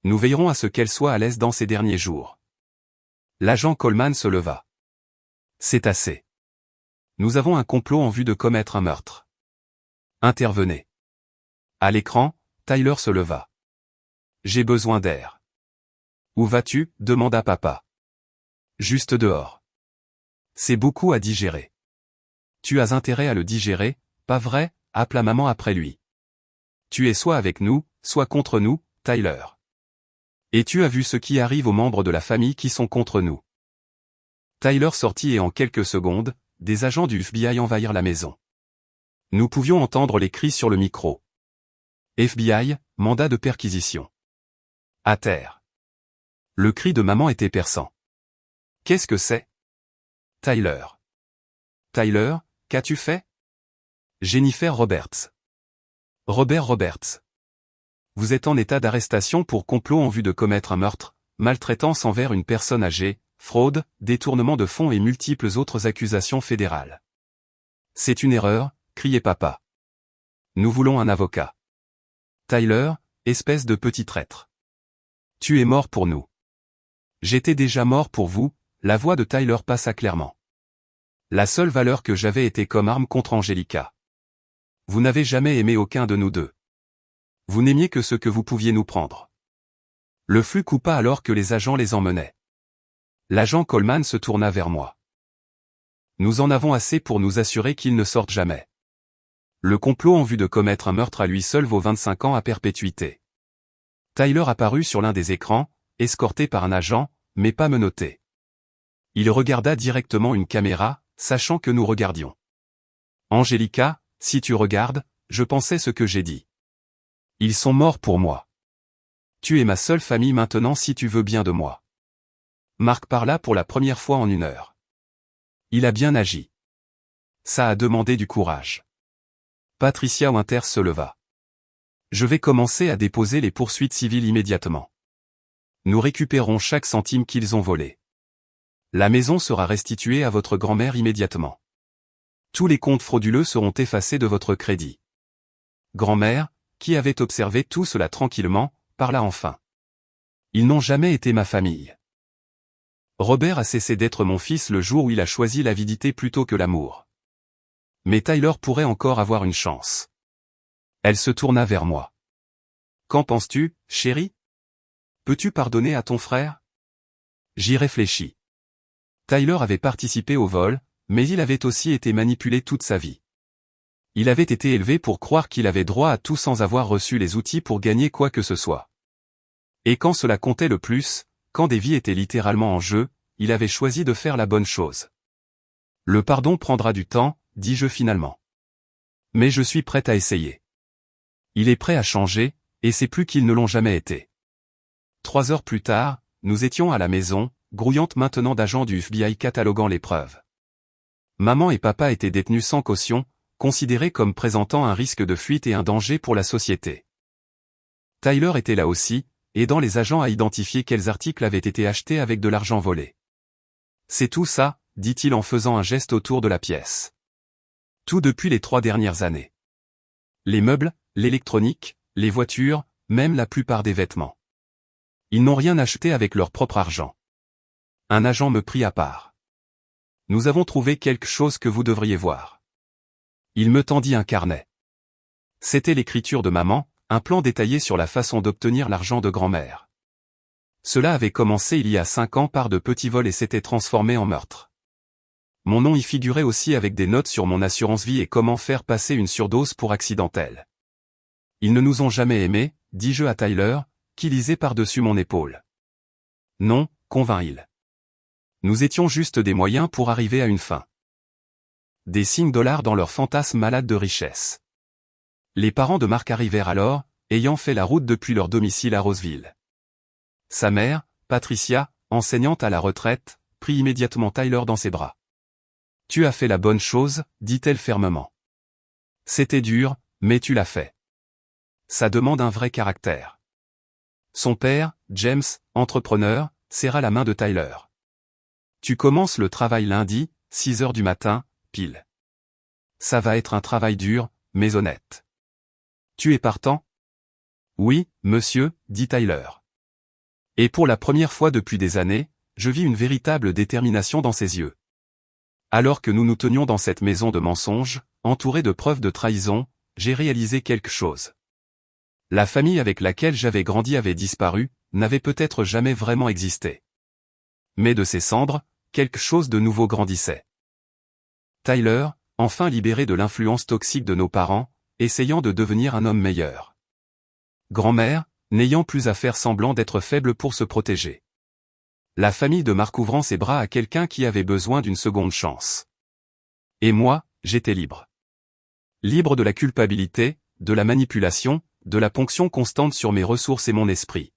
Nous veillerons à ce qu'elle soit à l'aise dans ces derniers jours. L'agent Coleman se leva. C'est assez. Nous avons un complot en vue de commettre un meurtre. Intervenez. À l'écran, Tyler se leva. J'ai besoin d'air. Où vas-tu? Demanda papa. Juste dehors. C'est beaucoup à digérer. Tu as intérêt à le digérer, pas vrai? Appela maman après lui. Tu es soit avec nous, soit contre nous, Tyler. Et tu as vu ce qui arrive aux membres de la famille qui sont contre nous. Tyler sortit et en quelques secondes, des agents du FBI envahirent la maison. Nous pouvions entendre les cris sur le micro. FBI, mandat de perquisition. À terre. Le cri de maman était perçant. Qu'est-ce que c'est? Tyler. Tyler, qu'as-tu fait? Jennifer Roberts. Robert Roberts. Vous êtes en état d'arrestation pour complot en vue de commettre un meurtre, maltraitance envers une personne âgée, fraude, détournement de fonds et multiples autres accusations fédérales. C'est une erreur, criait papa. Nous voulons un avocat. Tyler, espèce de petit traître. Tu es mort pour nous. J'étais déjà mort pour vous, la voix de Tyler passa clairement. La seule valeur que j'avais était comme arme contre Angelica. Vous n'avez jamais aimé aucun de nous deux. Vous n'aimiez que ce que vous pouviez nous prendre. Le flux coupa alors que les agents les emmenaient. L'agent Coleman se tourna vers moi. Nous en avons assez pour nous assurer qu'ils ne sortent jamais. Le complot en vue de commettre un meurtre à lui seul vaut 25 ans à perpétuité. Tyler apparut sur l'un des écrans, escorté par un agent, mais pas menotté. Il regarda directement une caméra, sachant que nous regardions. Angelica, si tu regardes, je pensais ce que j'ai dit. Ils sont morts pour moi. Tu es ma seule famille maintenant si tu veux bien de moi. Marc parla pour la première fois en 1 heure. Il a bien agi. Ça a demandé du courage. Patricia Winters se leva. Je vais commencer à déposer les poursuites civiles immédiatement. Nous récupérons chaque centime qu'ils ont volé. La maison sera restituée à votre grand-mère immédiatement. Tous les comptes frauduleux seront effacés de votre crédit. Grand-mère, qui avait observé tout cela tranquillement, parla enfin. Ils n'ont jamais été ma famille. Robert a cessé d'être mon fils le jour où il a choisi l'avidité plutôt que l'amour. Mais Tyler pourrait encore avoir une chance. Elle se tourna vers moi. Qu'en penses-tu, chérie? Peux-tu pardonner à ton frère? J'y réfléchis. Tyler avait participé au vol, mais il avait aussi été manipulé toute sa vie. Il avait été élevé pour croire qu'il avait droit à tout sans avoir reçu les outils pour gagner quoi que ce soit. Et quand cela comptait le plus, quand des vies étaient littéralement en jeu, il avait choisi de faire la bonne chose. Le pardon prendra du temps, dis-je finalement. Mais je suis prête à essayer. Il est prêt à changer, et c'est plus qu'ils ne l'ont jamais été. 3 heures plus tard, nous étions à la maison, grouillante maintenant d'agents du FBI cataloguant les preuves. Maman et papa étaient détenus sans caution, considérés comme présentant un risque de fuite et un danger pour la société. Tyler était là aussi, aidant les agents à identifier quels articles avaient été achetés avec de l'argent volé. C'est tout ça, dit-il en faisant un geste autour de la pièce. Tout depuis les 3 dernières années. Les meubles, l'électronique, les voitures, même la plupart des vêtements. Ils n'ont rien acheté avec leur propre argent. Un agent me prit à part. Nous avons trouvé quelque chose que vous devriez voir. Il me tendit un carnet. C'était l'écriture de maman, un plan détaillé sur la façon d'obtenir l'argent de grand-mère. Cela avait commencé il y a 5 ans par de petits vols et s'était transformé en meurtre. Mon nom y figurait aussi avec des notes sur mon assurance vie et comment faire passer une surdose pour accidentelle. Ils ne nous ont jamais aimés, dis-je à Tyler, qui lisait par-dessus mon épaule. Non, convint-il. Nous étions juste des moyens pour arriver à une fin. Des signes dollars dans leur fantasme malade de richesse. Les parents de Marc arrivèrent alors, ayant fait la route depuis leur domicile à Roseville. Sa mère, Patricia, enseignante à la retraite, prit immédiatement Tyler dans ses bras. « Tu as fait la bonne chose, dit-elle fermement. C'était dur, mais tu l'as fait. Ça demande un vrai caractère. » Son père, James, entrepreneur, serra la main de Tyler. « Tu commences le travail lundi, 6 heures du matin, pile. Ça va être un travail dur, mais honnête. Tu es partant? Oui, monsieur, dit Tyler. Et pour la première fois depuis des années, je vis une véritable détermination dans ses yeux. Alors que nous nous tenions dans cette maison de mensonges, entourés de preuves de trahison, j'ai réalisé quelque chose. La famille avec laquelle j'avais grandi avait disparu, n'avait peut-être jamais vraiment existé. Mais de ses cendres, quelque chose de nouveau grandissait. Tyler, enfin libéré de l'influence toxique de nos parents, essayant de devenir un homme meilleur. Grand-mère, n'ayant plus à faire semblant d'être faible pour se protéger. La famille de Marc ouvrant ses bras à quelqu'un qui avait besoin d'une seconde chance. Et moi, j'étais libre. Libre de la culpabilité, de la manipulation, de la ponction constante sur mes ressources et mon esprit.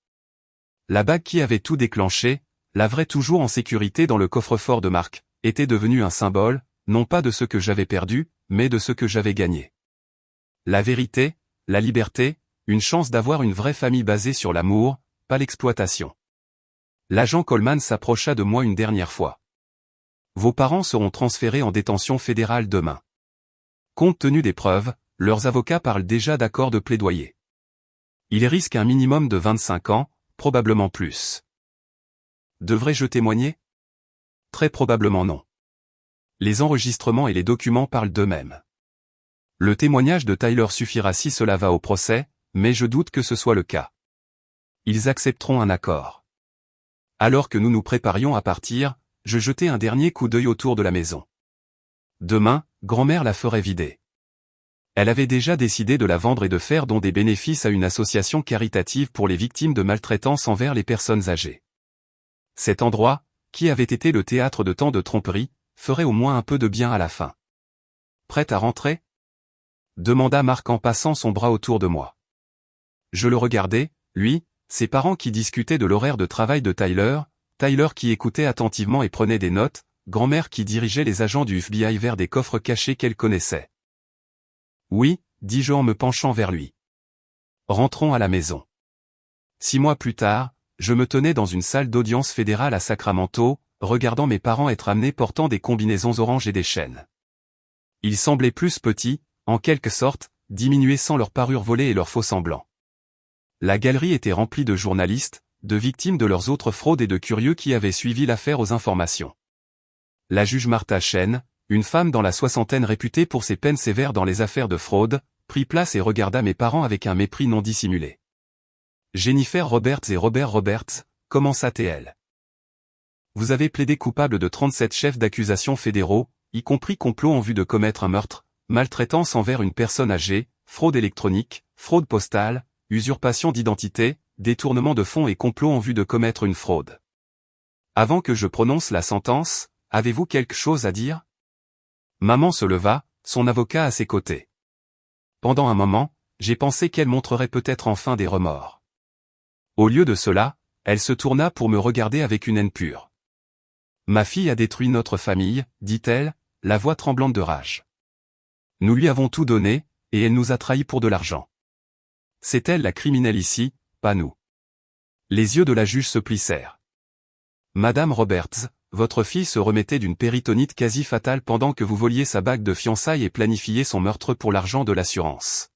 La bague qui avait tout déclenché, la vraie toujours en sécurité dans le coffre-fort de Marc, était devenue un symbole, non pas de ce que j'avais perdu, mais de ce que j'avais gagné. La vérité, la liberté, une chance d'avoir une vraie famille basée sur l'amour, pas l'exploitation. L'agent Coleman s'approcha de moi une dernière fois. Vos parents seront transférés en détention fédérale demain. Compte tenu des preuves, leurs avocats parlent déjà d'accord de plaidoyer. Ils risquent un minimum de 25 ans, probablement plus. Devrais-je témoigner? Très probablement non. Les enregistrements et les documents parlent d'eux-mêmes. Le témoignage de Tyler suffira si cela va au procès, mais je doute que ce soit le cas. Ils accepteront un accord. Alors que nous nous préparions à partir, je jetai un dernier coup d'œil autour de la maison. Demain, grand-mère la ferait vider. Elle avait déjà décidé de la vendre et de faire don des bénéfices à une association caritative pour les victimes de maltraitance envers les personnes âgées. Cet endroit, qui avait été le théâtre de tant de tromperies, ferait au moins un peu de bien à la fin. Prête à rentrer? Demanda Marc en passant son bras autour de moi. Je le regardais, lui, ses parents qui discutaient de l'horaire de travail de Tyler, Tyler qui écoutait attentivement et prenait des notes, grand-mère qui dirigeait les agents du FBI vers des coffres cachés qu'elle connaissait. Oui, dis-je en me penchant vers lui. Rentrons à la maison. 6 mois plus tard, je me tenais dans une salle d'audience fédérale à Sacramento, regardant mes parents être amenés portant des combinaisons oranges et des chaînes. Ils semblaient plus petits, en quelque sorte, diminués sans leur parure volée et leur faux semblants. La galerie était remplie de journalistes, de victimes de leurs autres fraudes et de curieux qui avaient suivi l'affaire aux informations. La juge Martha Chen, une femme dans la soixantaine réputée pour ses peines sévères dans les affaires de fraude, prit place et regarda mes parents avec un mépris non dissimulé. Jennifer Roberts et Robert Roberts, commença-t-elle. Vous avez plaidé coupable de 37 chefs d'accusation fédéraux, y compris complot en vue de commettre un meurtre, maltraitance envers une personne âgée, fraude électronique, fraude postale, usurpation d'identité, détournement de fonds et complot en vue de commettre une fraude. Avant que je prononce la sentence, avez-vous quelque chose à dire? Maman se leva, son avocat à ses côtés. Pendant un moment, j'ai pensé qu'elle montrerait peut-être enfin des remords. Au lieu de cela, elle se tourna pour me regarder avec une haine pure. Ma fille a détruit notre famille, dit-elle, la voix tremblante de rage. Nous lui avons tout donné, et elle nous a trahis pour de l'argent. C'est elle la criminelle ici, pas nous. Les yeux de la juge se plissèrent. Madame Roberts, votre fille se remettait d'une péritonite quasi fatale pendant que vous voliez sa bague de fiançailles et planifiez son meurtre pour l'argent de l'assurance.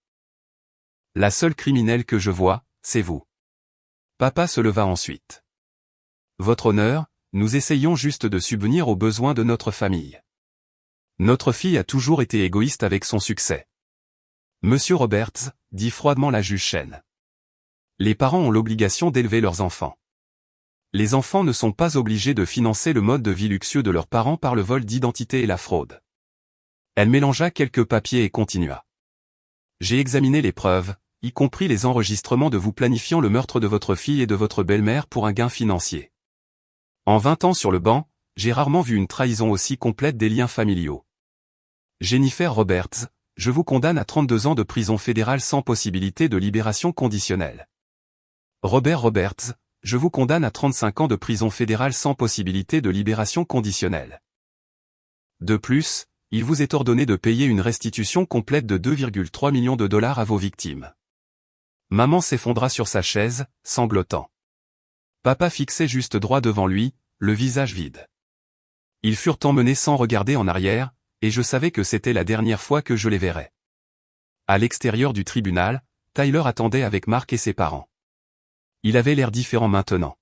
La seule criminelle que je vois, c'est vous. Papa se leva ensuite. Votre honneur, nous essayons juste de subvenir aux besoins de notre famille. Notre fille a toujours été égoïste avec son succès. Monsieur Roberts, dit froidement la juge Chen. Les parents ont l'obligation d'élever leurs enfants. Les enfants ne sont pas obligés de financer le mode de vie luxueux de leurs parents par le vol d'identité et la fraude. Elle mélangea quelques papiers et continua. J'ai examiné les preuves, y compris les enregistrements de vous planifiant le meurtre de votre fille et de votre belle-mère pour un gain financier. En 20 ans sur le banc, j'ai rarement vu une trahison aussi complète des liens familiaux. Jennifer Roberts, je vous condamne à 32 ans de prison fédérale sans possibilité de libération conditionnelle. Robert Roberts, je vous condamne à 35 ans de prison fédérale sans possibilité de libération conditionnelle. De plus, il vous est ordonné de payer une restitution complète de 2,3 millions de dollars à vos victimes. Maman s'effondra sur sa chaise, sanglotant. Papa fixait juste droit devant lui, le visage vide. Ils furent emmenés sans regarder en arrière, et je savais que c'était la dernière fois que je les verrais. À l'extérieur du tribunal, Tyler attendait avec Mark et ses parents. Il avait l'air différent maintenant.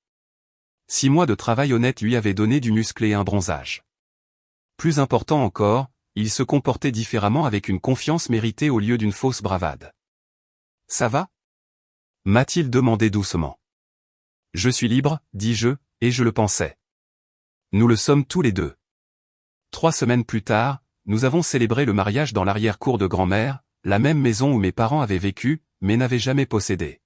6 mois de travail honnête lui avaient donné du muscle et un bronzage. Plus important encore, il se comportait différemment avec une confiance méritée au lieu d'une fausse bravade. « Ça va ?» m'a-t-il demandé doucement. « Je suis libre, dis-je, et je le pensais. Nous le sommes tous les deux. » 3 semaines plus tard, nous avons célébré le mariage dans l'arrière-cour de grand-mère, la même maison où mes parents avaient vécu, mais n'avaient jamais possédé.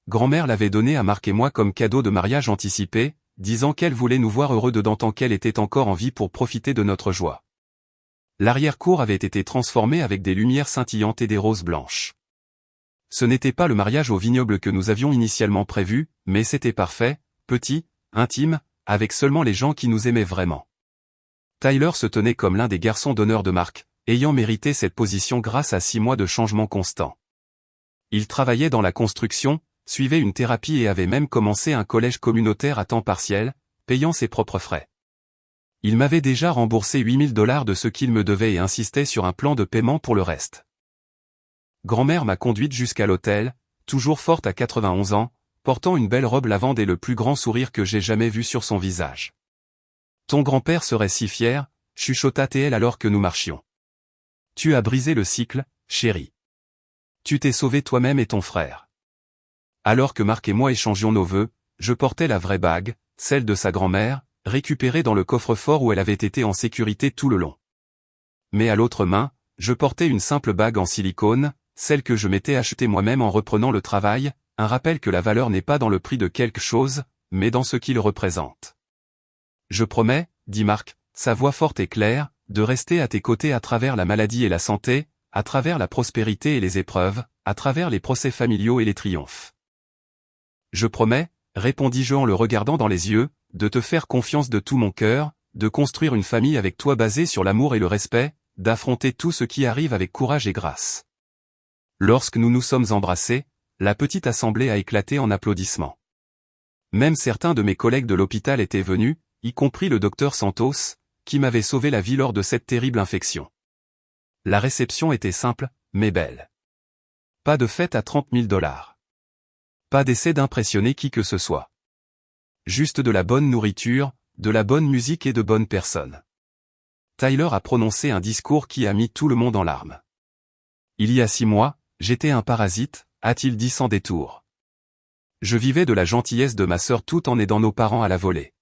Grand-mère l'avait donné à Mark et moi comme cadeau de mariage anticipé, disant qu'elle voulait nous voir heureux dedans tant qu'elle était encore en vie pour profiter de notre joie. L'arrière-cour avait été transformée avec des lumières scintillantes et des roses blanches. Ce n'était pas le mariage au vignoble que nous avions initialement prévu, mais c'était parfait, petit, intime, avec seulement les gens qui nous aimaient vraiment. Tyler se tenait comme l'un des garçons d'honneur de Mark, ayant mérité cette position grâce à 6 mois de changement constant. Il travaillait dans la construction, suivait une thérapie et avait même commencé un collège communautaire à temps partiel, payant ses propres frais. Il m'avait déjà remboursé $8 000 de ce qu'il me devait et insistait sur un plan de paiement pour le reste. Grand-mère m'a conduite jusqu'à l'hôtel, toujours forte à 91 ans, portant une belle robe lavande et le plus grand sourire que j'ai jamais vu sur son visage. « Ton grand-père serait si fier », chuchota-t-elle alors que nous marchions. « Tu as brisé le cycle, chérie. Tu t'es sauvé toi-même et ton frère. » Alors que Mark et moi échangions nos vœux, je portais la vraie bague, celle de sa grand-mère, récupérée dans le coffre-fort où elle avait été en sécurité tout le long. Mais à l'autre main, je portais une simple bague en silicone, celle que je m'étais achetée moi-même en reprenant le travail, un rappel que la valeur n'est pas dans le prix de quelque chose, mais dans ce qu'il représente. « Je promets, » dit Mark, sa voix forte et claire, « de rester à tes côtés à travers la maladie et la santé, à travers la prospérité et les épreuves, à travers les procès familiaux et les triomphes. »« Je promets, » répondis-je en le regardant dans les yeux, « de te faire confiance de tout mon cœur, de construire une famille avec toi basée sur l'amour et le respect, d'affronter tout ce qui arrive avec courage et grâce. » Lorsque nous nous sommes embrassés, la petite assemblée a éclaté en applaudissements. Même certains de mes collègues de l'hôpital étaient venus, y compris le docteur Santos, qui m'avait sauvé la vie lors de cette terrible infection. La réception était simple, mais belle. Pas de fête à $30 000. Pas d'essai d'impressionner qui que ce soit. Juste de la bonne nourriture, de la bonne musique et de bonnes personnes. Tyler a prononcé un discours qui a mis tout le monde en larmes. Il y a 6 mois, j'étais un parasite, a-t-il dit sans détour. Je vivais de la gentillesse de ma sœur tout en aidant nos parents à la volée.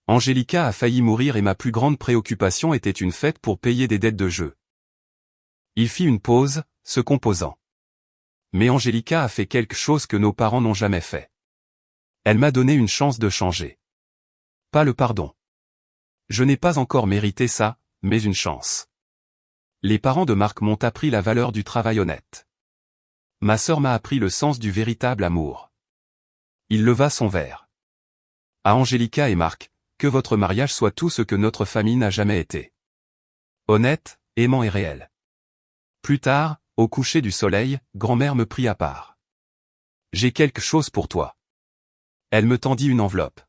Angelica a failli mourir et ma plus grande préoccupation était une fête pour payer des dettes de jeu. Il fit une pause, se composant. Mais Angelica a fait quelque chose que nos parents n'ont jamais fait. Elle m'a donné une chance de changer. Pas le pardon. Je n'ai pas encore mérité ça, mais une chance. Les parents de Mark m'ont appris la valeur du travail honnête. Ma sœur m'a appris le sens du véritable amour. Il leva son verre. À Angelica et Mark, que votre mariage soit tout ce que notre famille n'a jamais été. Honnête, aimant et réel. Plus tard, au coucher du soleil, grand-mère me prit à part. J'ai quelque chose pour toi. Elle me tendit une enveloppe.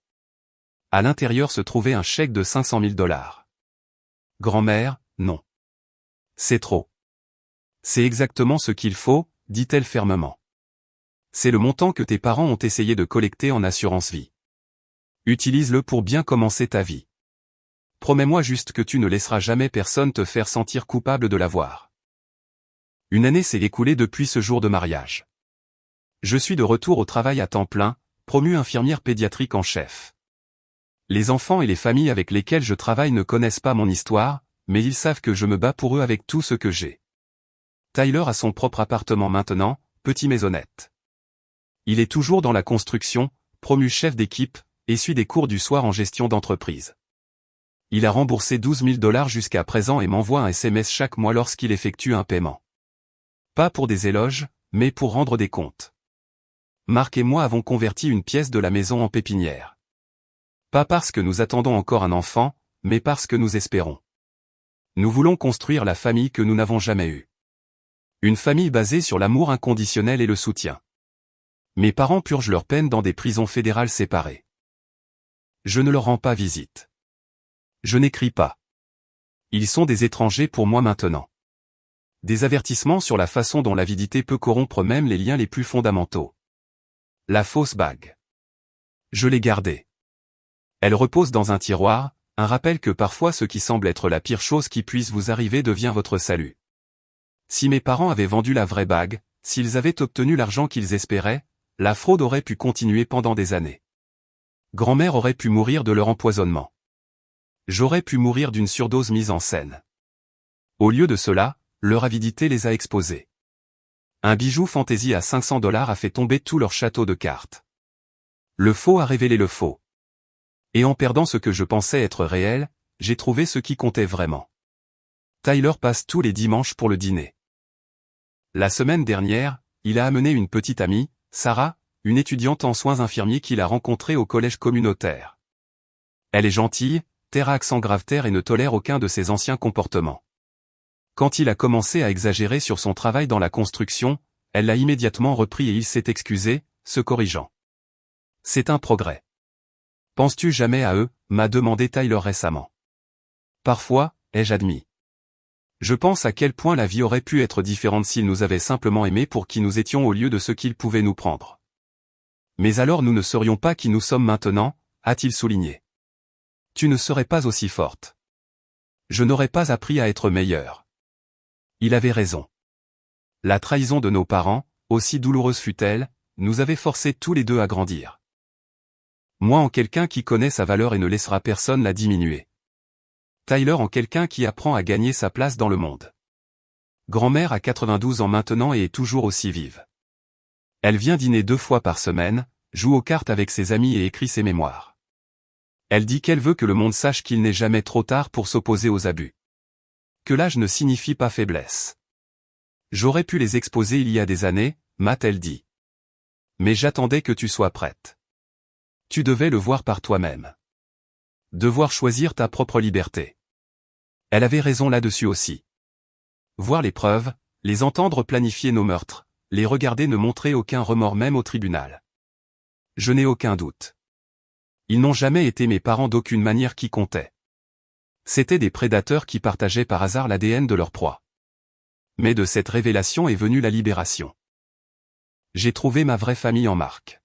À l'intérieur se trouvait un chèque de $500 000. Grand-mère, non. C'est trop. C'est exactement ce qu'il faut, dit-elle fermement. C'est le montant que tes parents ont essayé de collecter en assurance vie. Utilise-le pour bien commencer ta vie. Promets-moi juste que tu ne laisseras jamais personne te faire sentir coupable de l'avoir. Une année s'est écoulée depuis ce jour de mariage. Je suis de retour au travail à temps plein, promue infirmière pédiatrique en chef. Les enfants et les familles avec lesquelles je travaille ne connaissent pas mon histoire, mais ils savent que je me bats pour eux avec tout ce que j'ai. Tyler a son propre appartement maintenant, petit maisonnette. Il est toujours dans la construction, promu chef d'équipe, et suit des cours du soir en gestion d'entreprise. Il a remboursé $12 000 jusqu'à présent et m'envoie un SMS chaque mois lorsqu'il effectue un paiement. Pas pour des éloges, mais pour rendre des comptes. Mark et moi avons converti une pièce de la maison en pépinière. Pas parce que nous attendons encore un enfant, mais parce que nous espérons. Nous voulons construire la famille que nous n'avons jamais eue. Une famille basée sur l'amour inconditionnel et le soutien. Mes parents purgent leur peine dans des prisons fédérales séparées. Je ne leur rends pas visite. Je n'écris pas. Ils sont des étrangers pour moi maintenant. Des avertissements sur la façon dont l'avidité peut corrompre même les liens les plus fondamentaux. La fausse bague. Je l'ai gardée. Elle repose dans un tiroir, un rappel que parfois ce qui semble être la pire chose qui puisse vous arriver devient votre salut. Si mes parents avaient vendu la vraie bague, s'ils avaient obtenu l'argent qu'ils espéraient, la fraude aurait pu continuer pendant des années. Grand-mère aurait pu mourir de leur empoisonnement. J'aurais pu mourir d'une surdose mise en scène. Au lieu de cela, leur avidité les a exposés. Un bijou fantaisie à 500 $ a fait tomber tout leur château de cartes. Le faux a révélé le faux. Et en perdant ce que je pensais être réel, j'ai trouvé ce qui comptait vraiment. Tyler passe tous les dimanches pour le dîner. La semaine dernière, il a amené une petite amie, Sarah, une étudiante en soins infirmiers qu'il a rencontrée au collège communautaire. Elle est gentille, terre à accent grave terre et ne tolère aucun de ses anciens comportements. Quand il a commencé à exagérer sur son travail dans la construction, elle l'a immédiatement repris et il s'est excusé, se corrigeant. C'est un progrès. Penses-tu jamais à eux, m'a demandé Tyler récemment. Parfois, ai-je admis. Je pense à quel point la vie aurait pu être différente s'ils nous avaient simplement aimés pour qui nous étions au lieu de ce qu'ils pouvaient nous prendre. Mais alors nous ne serions pas qui nous sommes maintenant, a-t-il souligné. Tu ne serais pas aussi forte. Je n'aurais pas appris à être meilleur. Il avait raison. La trahison de nos parents, aussi douloureuse fut-elle, nous avait forcés tous les deux à grandir. Moi en quelqu'un qui connaît sa valeur et ne laissera personne la diminuer. Tyler en quelqu'un qui apprend à gagner sa place dans le monde. Grand-mère a 92 ans maintenant et est toujours aussi vive. Elle vient dîner 2 fois par semaine, joue aux cartes avec ses amis et écrit ses mémoires. Elle dit qu'elle veut que le monde sache qu'il n'est jamais trop tard pour s'opposer aux abus. Que l'âge ne signifie pas faiblesse. J'aurais pu les exposer il y a des années, m'a-t-elle dit. Mais j'attendais que tu sois prête. Tu devais le voir par toi-même. Devoir choisir ta propre liberté. Elle avait raison là-dessus aussi. Voir les preuves, les entendre planifier nos meurtres, les regarder ne montrer aucun remords même au tribunal. Je n'ai aucun doute. Ils n'ont jamais été mes parents d'aucune manière qui comptait. C'étaient des prédateurs qui partageaient par hasard l'ADN de leur proie. Mais de cette révélation est venue la libération. J'ai trouvé ma vraie famille en Marc.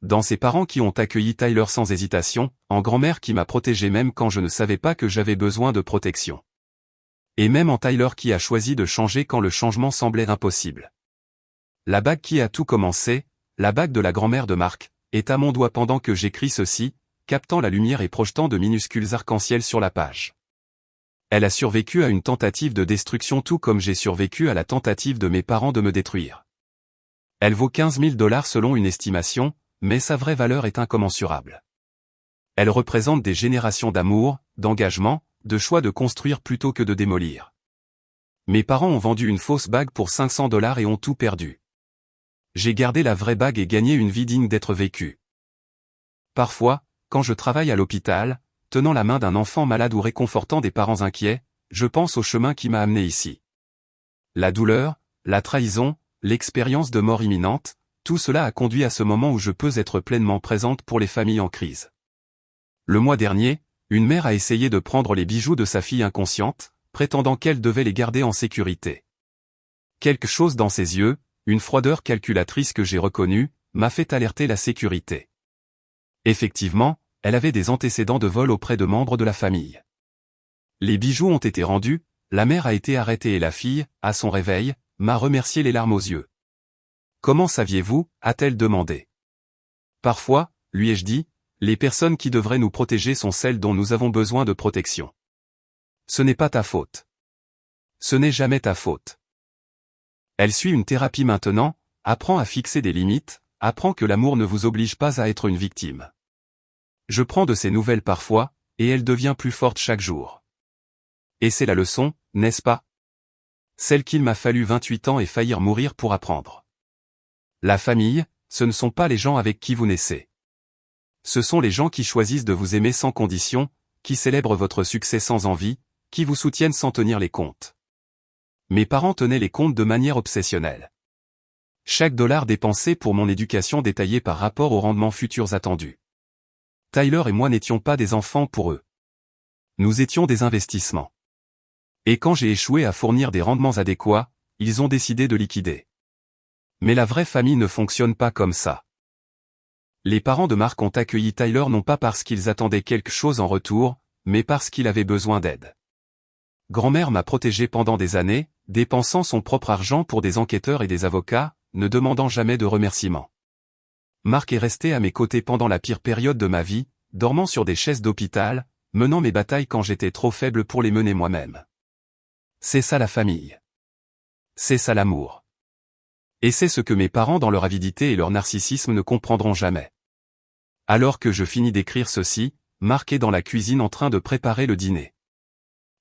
Dans ses parents qui ont accueilli Tyler sans hésitation, en grand-mère qui m'a protégé même quand je ne savais pas que j'avais besoin de protection. Et même en Tyler qui a choisi de changer quand le changement semblait impossible. La bague qui a tout commencé, la bague de la grand-mère de Marc, est à mon doigt pendant que j'écris ceci, captant la lumière et projetant de minuscules arcs-en-ciel sur la page. Elle a survécu à une tentative de destruction tout comme j'ai survécu à la tentative de mes parents de me détruire. Elle vaut 15 000 $ selon une estimation, mais sa vraie valeur est incommensurable. Elle représente des générations d'amour, d'engagement, de choix de construire plutôt que de démolir. Mes parents ont vendu une fausse bague pour 500 $ et ont tout perdu. J'ai gardé la vraie bague et gagné une vie digne d'être vécue. Parfois, quand je travaille à l'hôpital, tenant la main d'un enfant malade ou réconfortant des parents inquiets, je pense au chemin qui m'a amené ici. La douleur, la trahison, l'expérience de mort imminente, tout cela a conduit à ce moment où je peux être pleinement présente pour les familles en crise. Le mois dernier, une mère a essayé de prendre les bijoux de sa fille inconsciente, prétendant qu'elle devait les garder en sécurité. Quelque chose dans ses yeux, une froideur calculatrice que j'ai reconnue, m'a fait alerter la sécurité. Effectivement, elle avait des antécédents de vol auprès de membres de la famille. Les bijoux ont été rendus, la mère a été arrêtée et la fille, à son réveil, m'a remercié les larmes aux yeux. « Comment saviez-vous » a-t-elle demandé. « Parfois, lui ai-je dit, les personnes qui devraient nous protéger sont celles dont nous avons besoin de protection. Ce n'est pas ta faute. Ce n'est jamais ta faute. Elle suit une thérapie maintenant, apprend à fixer des limites, apprend que l'amour ne vous oblige pas à être une victime. Je prends de ses nouvelles parfois, et elle devient plus forte chaque jour. Et c'est la leçon, n'est-ce pas? Celle qu'il m'a fallu 28 ans et faillir mourir pour apprendre. La famille, ce ne sont pas les gens avec qui vous naissez. Ce sont les gens qui choisissent de vous aimer sans condition, qui célèbrent votre succès sans envie, qui vous soutiennent sans tenir les comptes. Mes parents tenaient les comptes de manière obsessionnelle. Chaque dollar dépensé pour mon éducation détaillé par rapport aux rendements futurs attendus. Tyler et moi n'étions pas des enfants pour eux. Nous étions des investissements. Et quand j'ai échoué à fournir des rendements adéquats, ils ont décidé de liquider. Mais la vraie famille ne fonctionne pas comme ça. Les parents de Mark ont accueilli Tyler non pas parce qu'ils attendaient quelque chose en retour, mais parce qu'il avait besoin d'aide. Grand-mère m'a protégé pendant des années, dépensant son propre argent pour des enquêteurs et des avocats, ne demandant jamais de remerciements. Mark est resté à mes côtés pendant la pire période de ma vie, dormant sur des chaises d'hôpital, menant mes batailles quand j'étais trop faible pour les mener moi-même. C'est ça la famille. C'est ça l'amour. Et c'est ce que mes parents dans leur avidité et leur narcissisme ne comprendront jamais. Alors que je finis d'écrire ceci, Mark est dans la cuisine en train de préparer le dîner.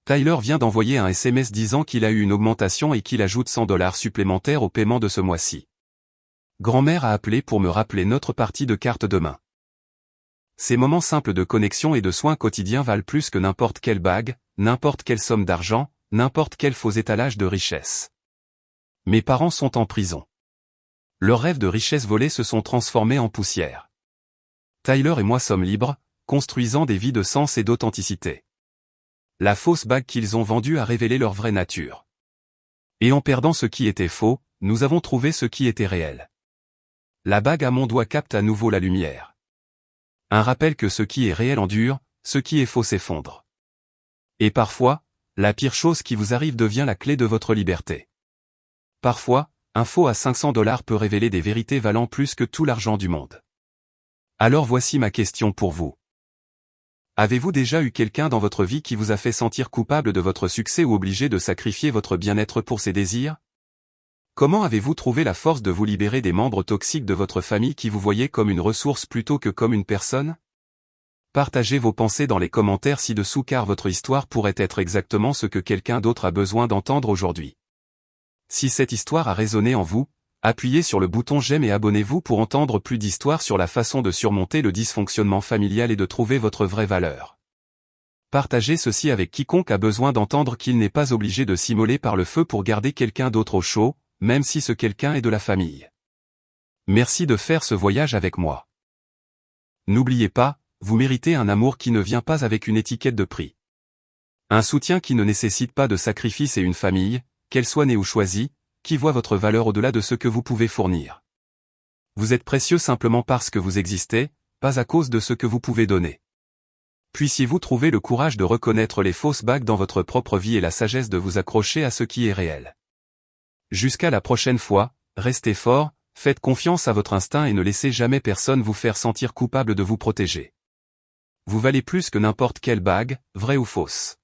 Tyler vient d'envoyer un SMS disant qu'il a eu une augmentation et qu'il ajoute $100 supplémentaires au paiement de ce mois-ci. Grand-mère a appelé pour me rappeler notre partie de cartes demain. Ces moments simples de connexion et de soins quotidiens valent plus que n'importe quelle bague, n'importe quelle somme d'argent, n'importe quel faux étalage de richesse. Mes parents sont en prison. Leurs rêves de richesse volée se sont transformés en poussière. Tyler et moi sommes libres, construisant des vies de sens et d'authenticité. La fausse bague qu'ils ont vendue a révélé leur vraie nature. Et en perdant ce qui était faux, nous avons trouvé ce qui était réel. La bague à mon doigt capte à nouveau la lumière. Un rappel que ce qui est réel endure, ce qui est faux s'effondre. Et parfois, la pire chose qui vous arrive devient la clé de votre liberté. Parfois, un faux à $500 peut révéler des vérités valant plus que tout l'argent du monde. Alors voici ma question pour vous. Avez-vous déjà eu quelqu'un dans votre vie qui vous a fait sentir coupable de votre succès ou obligé de sacrifier votre bien-être pour ses désirs? Comment avez-vous trouvé la force de vous libérer des membres toxiques de votre famille qui vous voyaient comme une ressource plutôt que comme une personne? Partagez vos pensées dans les commentaires ci-dessous car votre histoire pourrait être exactement ce que quelqu'un d'autre a besoin d'entendre aujourd'hui. Si cette histoire a résonné en vous, appuyez sur le bouton j'aime et abonnez-vous pour entendre plus d'histoires sur la façon de surmonter le dysfonctionnement familial et de trouver votre vraie valeur. Partagez ceci avec quiconque a besoin d'entendre qu'il n'est pas obligé de s'immoler par le feu pour garder quelqu'un d'autre au chaud, même si ce quelqu'un est de la famille. Merci de faire ce voyage avec moi. N'oubliez pas, vous méritez un amour qui ne vient pas avec une étiquette de prix. Un soutien qui ne nécessite pas de sacrifice et une famille, qu'elle soit née ou choisie, qui voit votre valeur au-delà de ce que vous pouvez fournir. Vous êtes précieux simplement parce que vous existez, pas à cause de ce que vous pouvez donner. Puissiez-vous trouver le courage de reconnaître les fausses bagues dans votre propre vie et la sagesse de vous accrocher à ce qui est réel. Jusqu'à la prochaine fois, restez fort, faites confiance à votre instinct et ne laissez jamais personne vous faire sentir coupable de vous protéger. Vous valez plus que n'importe quelle bague, vraie ou fausse.